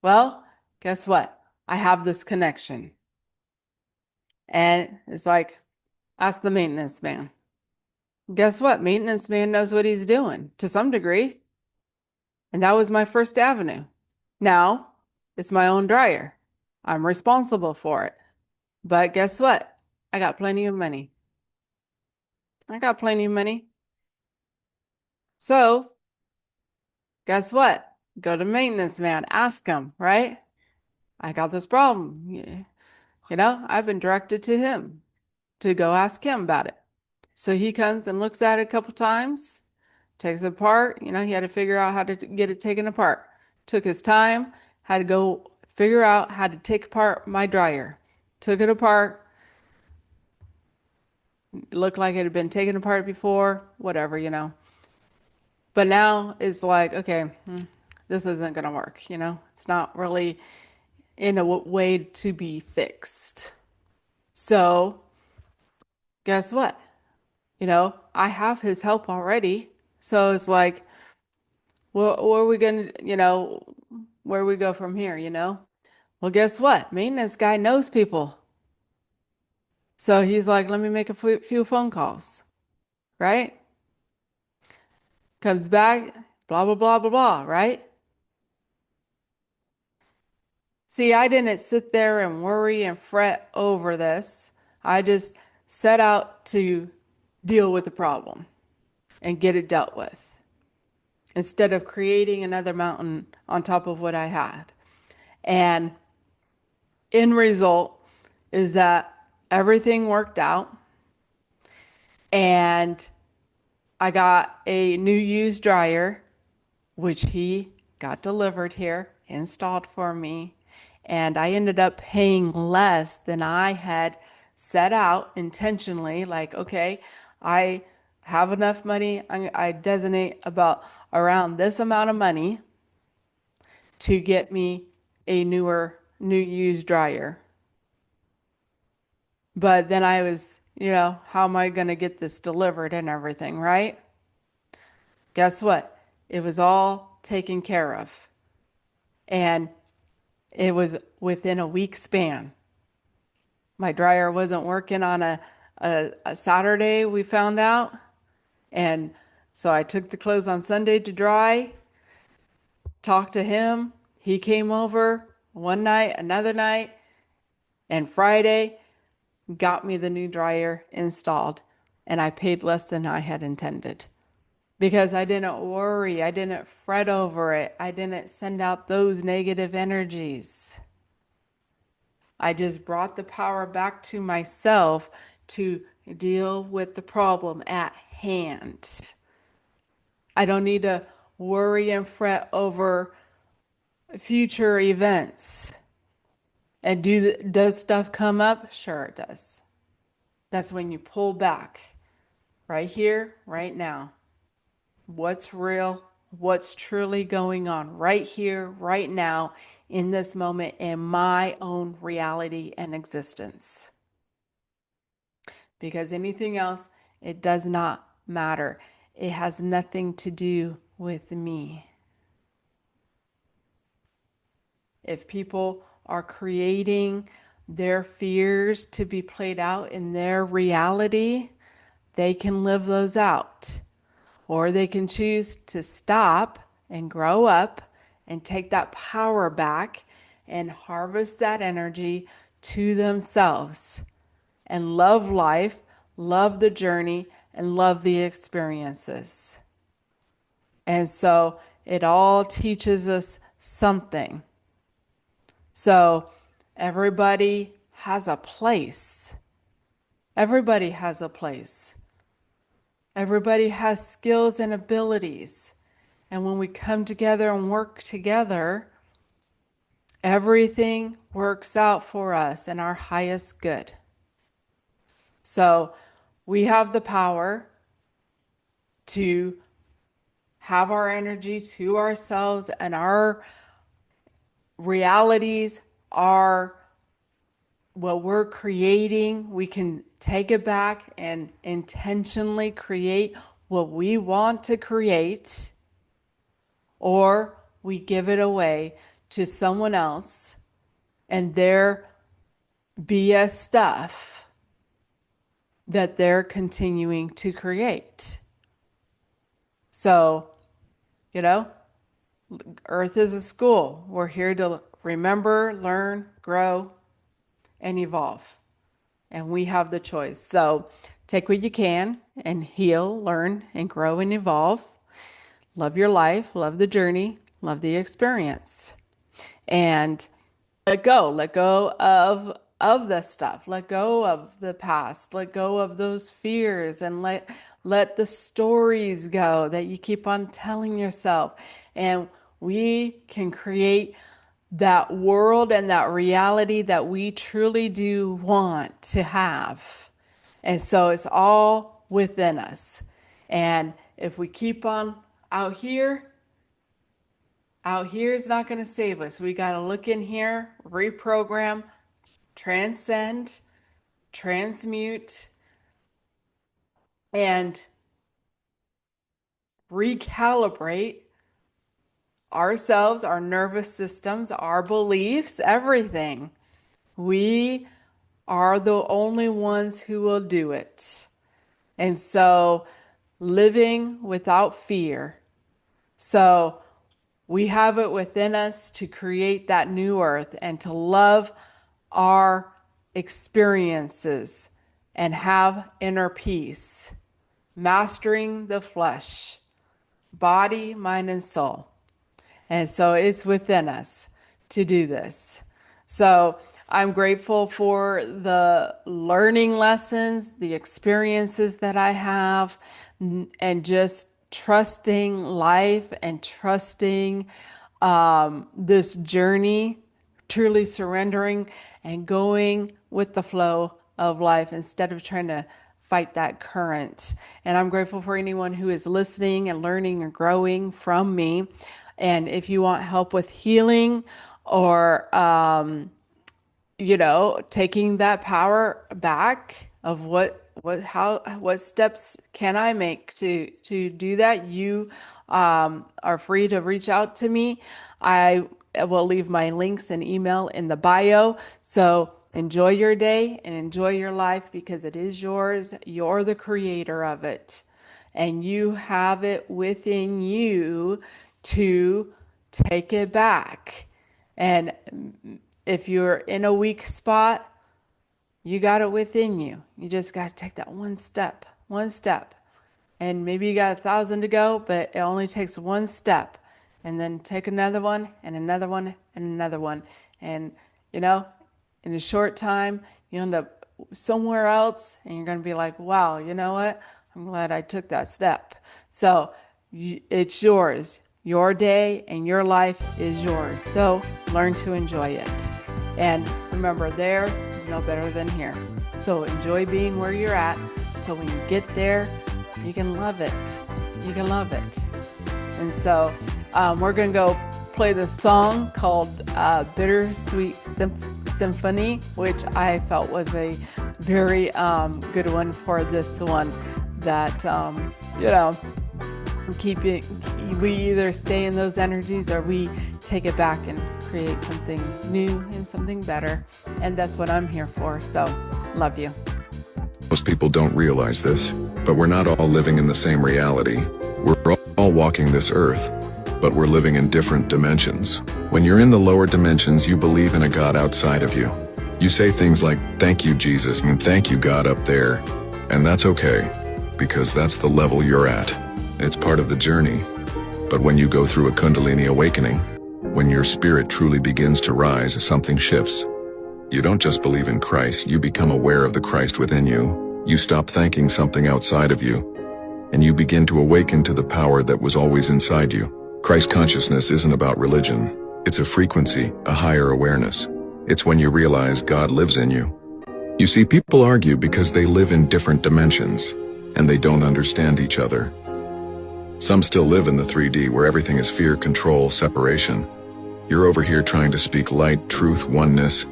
Well, guess what? I have this connection. And it's like, ask the maintenance man. Guess what? Maintenance man knows what he's doing to some degree. And that was my first avenue. Now, it's my own dryer. I'm responsible for it. But guess what? I got plenty of money. So, guess what? Go to maintenance man, ask him, right? I got this problem. I've been directed to him to go ask him about it. So he comes and looks at it a couple times, takes it apart. He had to figure out how to get it taken apart. Took his time, had to go figure out how to take apart my dryer. Took it apart. It looked like it had been taken apart before, whatever. But now it's like, okay, this isn't going to work. It's not really in a way to be fixed. So guess what? I have his help already. So it's like, where are we going to, where we go from here, Well, guess what? Maintenance guy knows people. So he's like, let me make a few phone calls, right? Comes back, blah, blah, blah, blah, blah, right? See, I didn't sit there and worry and fret over this. I just set out to deal with the problem and get it dealt with instead of creating another mountain on top of what I had. And end result is that everything worked out and I got a new used dryer, which he got delivered here, installed for me. And I ended up paying less than I had set out intentionally. Like, okay, I have enough money. I designate about around this amount of money to get me a new used dryer. But then I was, how am I going to get this delivered and everything, right? Guess what? It was all taken care of. And it was within a week span. My dryer wasn't working on a Saturday, we found out. And so I took the clothes on Sunday to dry, talked to him. He came over one night, another night, and Friday got me the new dryer installed. And I paid less than I had intended because I didn't worry. I didn't fret over it. I didn't send out those negative energies. I just brought the power back to myself to deal with the problem at hand. I don't need to worry and fret over future events. And does stuff come up? Sure it does. That's when you pull back. Right here, right now. What's real? What's truly going on right here, right now, in this moment, in my own reality and existence. Because anything else, it does not matter. It has nothing to do with me. If people are creating their fears to be played out in their reality, they can live those out. Or they can choose to stop and grow up and take that power back and harvest that energy to themselves and love life, love the journey, and love the experiences. And so it all teaches us something. So everybody has a place. Everybody has a place. Everybody has skills and abilities. And when we come together and work together, everything works out for us in our highest good. So we have the power to have our energy to ourselves, and our realities are what we're creating. We can take it back and intentionally create what we want to create, or we give it away to someone else and their BS stuff that they're continuing to create. So, Earth is a school. We're here to remember, learn, grow, and evolve. And we have the choice. So take what you can and heal, learn, and grow and evolve. Love your life, love the journey, love the experience. And let go of the stuff, let go of the past, let go of those fears, and let the stories go that you keep on telling yourself. And we can create that world and that reality that we truly do want to have. And so it's all within us. And if we keep on out here is not going to save us. We got to look in here, reprogram, transcend, transmute, and recalibrate ourselves, our nervous systems, our beliefs, everything. We are the only ones who will do it. And so, living without fear. So, we have it within us to create that new earth and to love our experiences and have inner peace, mastering the flesh, body, mind, and soul. And so it's within us to do this. So I'm grateful for the learning lessons, the experiences that I have, and just trusting life and trusting this journey, truly surrendering and going with the flow of life instead of trying to fight that current. And I'm grateful for anyone who is listening and learning and growing from me. And if you want help with healing or, taking that power back of what steps can I make to do that, you are free to reach out to me. I will leave my links and email in the bio. So enjoy your day and enjoy your life because it is yours. You're the creator of it, and you have it within you to take it back. And if you're in a weak spot, you got it within you. You just got to take that one step. And maybe you got 1,000 to go, but it only takes one step. And then take another one and another one and another one. And, in a short time, you end up somewhere else and you're going to be like, wow, you know what? I'm glad I took that step. So it's yours. Your day and your life is yours. So learn to enjoy it. And remember, there is no better than here. So enjoy being where you're at. So when you get there, you can love it. You can love it. And so we're going to go play this song called Bittersweet Symphony, which I felt was a very good one for this one that, we either stay in those energies or we take it back and create something new and something better. And that's what I'm here for. So love you. Most people don't realize this, but we're not all living in the same reality. We're all walking this earth, but we're living in different dimensions. When you're in the lower dimensions, you believe in a God outside of you. You say things like, "Thank you, Jesus," and "Thank you, God," up there. And that's okay, because that's the level you're at. It's part of the journey. But when you go through a Kundalini awakening, when your spirit truly begins to rise, something shifts. You don't just believe in Christ, you become aware of the Christ within you. You stop thanking something outside of you, and you begin to awaken to the power that was always inside you. Christ consciousness isn't about religion. It's a frequency, a higher awareness. It's when you realize God lives in you. You see, people argue because they live in different dimensions, and they don't understand each other. Some still live in the 3D where everything is fear, control, separation. You're over here trying to speak light, truth, oneness,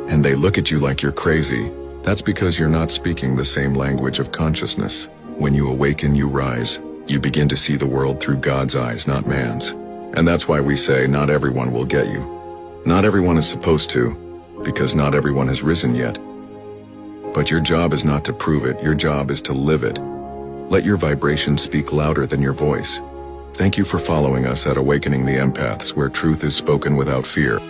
and they look at you like you're crazy. That's because you're not speaking the same language of consciousness. When you awaken, you rise. You begin to see the world through God's eyes, not man's. And that's why we say not everyone will get you. Not everyone is supposed to, because not everyone has risen yet. But your job is not to prove it, your job is to live it. Let your vibration speak louder than your voice. Thank you for following us at Awakening the Empaths, where truth is spoken without fear.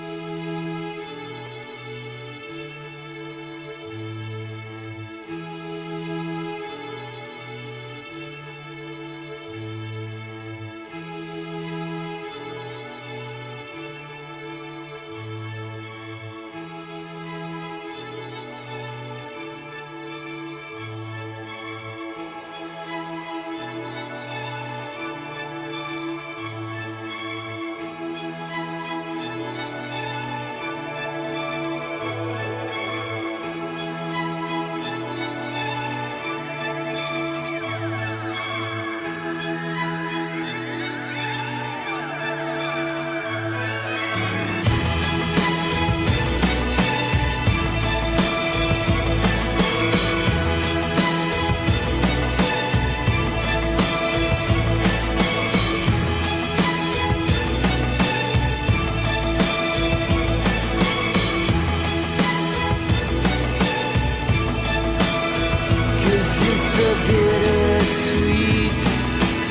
It's a bittersweet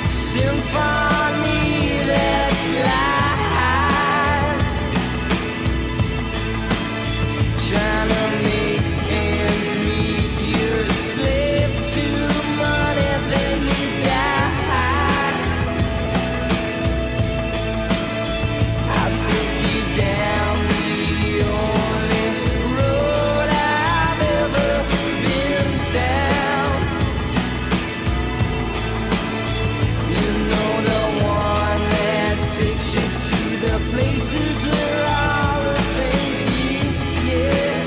symphony that's live, trying to make ends meet. You're a slave to money, then you die. I'll take you down the only road I've ever been down. You know, the one that takes you to the places where all the things meet, yeah.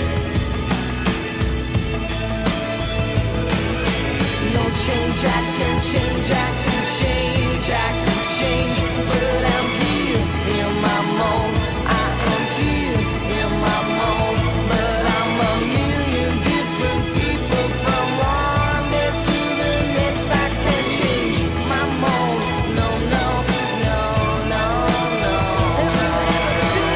No change, I can change, I can change, I can change, but I'm here in my mold. I am here in my mold, but I'm a million different people from one day to the next. I can't change my mold. No, no, no, no, no. Have you ever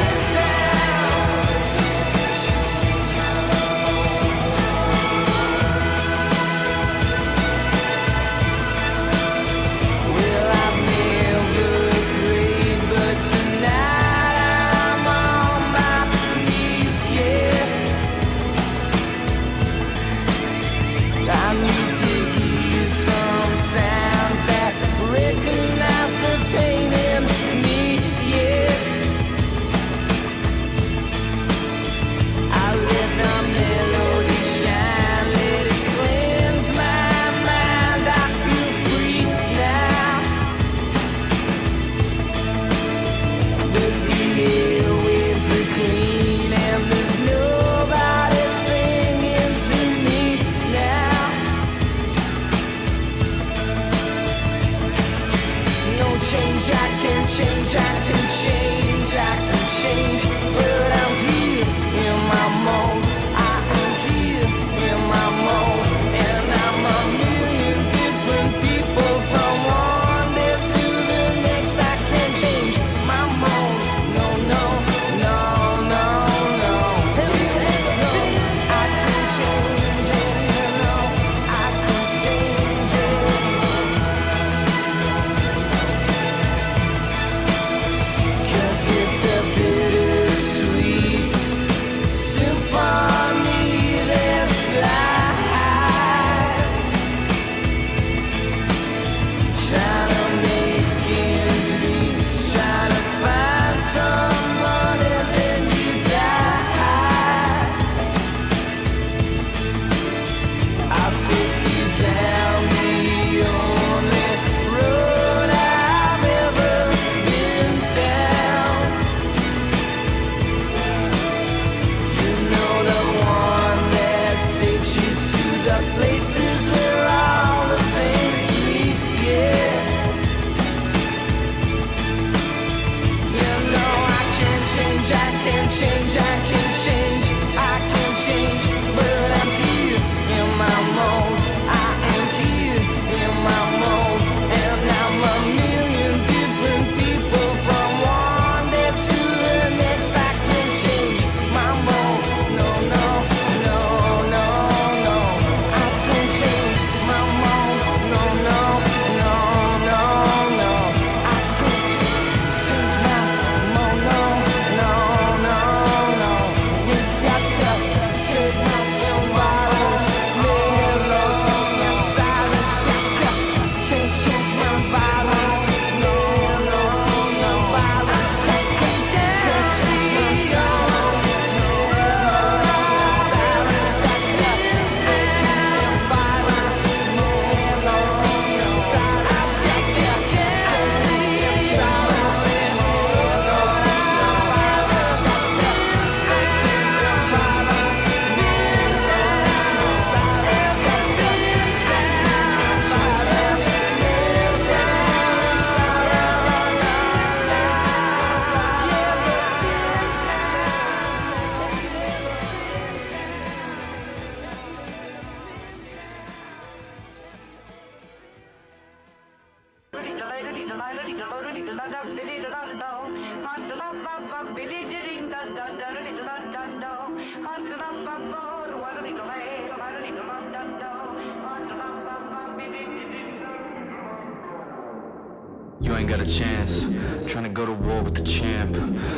You ain't got a chance, trying to go to war with the champ.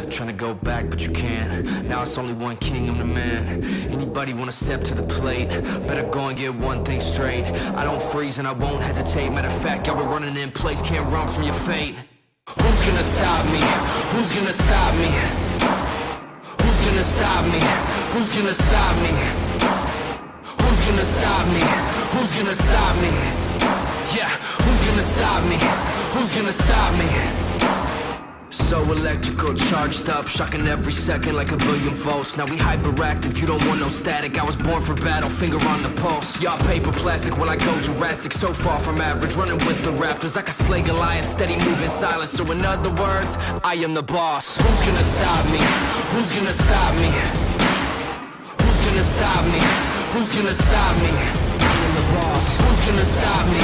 Trying to go back but you can't, now it's only one king, I'm the man. Anybody wanna step to the plate, better go and get one thing straight. I don't freeze and I won't hesitate, matter of fact, y'all been running in place, can't run from your fate. Who's gonna stop me? Who's gonna stop me? Who's gonna stop me? Who's gonna stop me? Who's gonna stop me? Who's gonna stop me? Yeah, who's gonna stop me? Who's gonna stop me? So electrical, charged up, shocking every second like a billion volts. Now we hyperactive, you don't want no static. I was born for battle, finger on the pulse. Y'all paper plastic while I go Jurassic. So far from average, running with the raptors like a slay Goliath, steady moving silence. So in other words, I am the boss. Who's gonna stop me? Who's gonna stop me? Who's gonna stop me? Who's gonna stop me? I am the boss. Who's gonna stop me?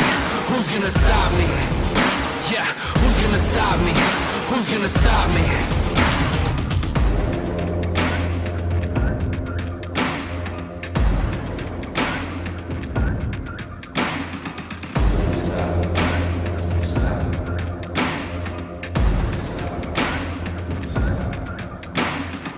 Who's gonna stop me? Yeah, who's gonna stop me? Who's gonna stop me?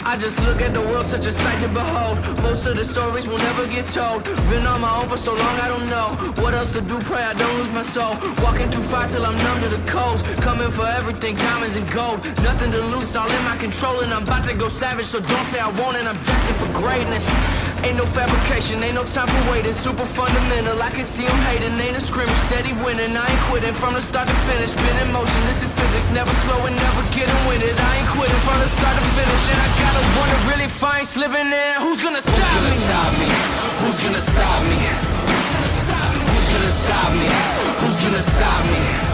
I just look at the world, such a sight to behold. Most of the stories will never get told. Been on my own for so long, I don't know what else to do, pray I don't lose my soul. Walking through fire till I'm numb to the coast. Coming for everything, diamonds and gold. Nothing to lose, all in my control. And I'm about to go savage, so don't say I won't. And I'm destined for greatness. Ain't no fabrication, ain't no time for waiting. Super fundamental, I can see them hating. Ain't a scrimmage, steady winning. I ain't quitting from the start to finish. Been in motion, this is physics. Never slowing, never getting winded. I ain't quitting from the start to finish. And I got a one to really find slipping in. Who's gonna stop me? Who's gonna stop me? Who's gonna stop me? Who's gonna stop me?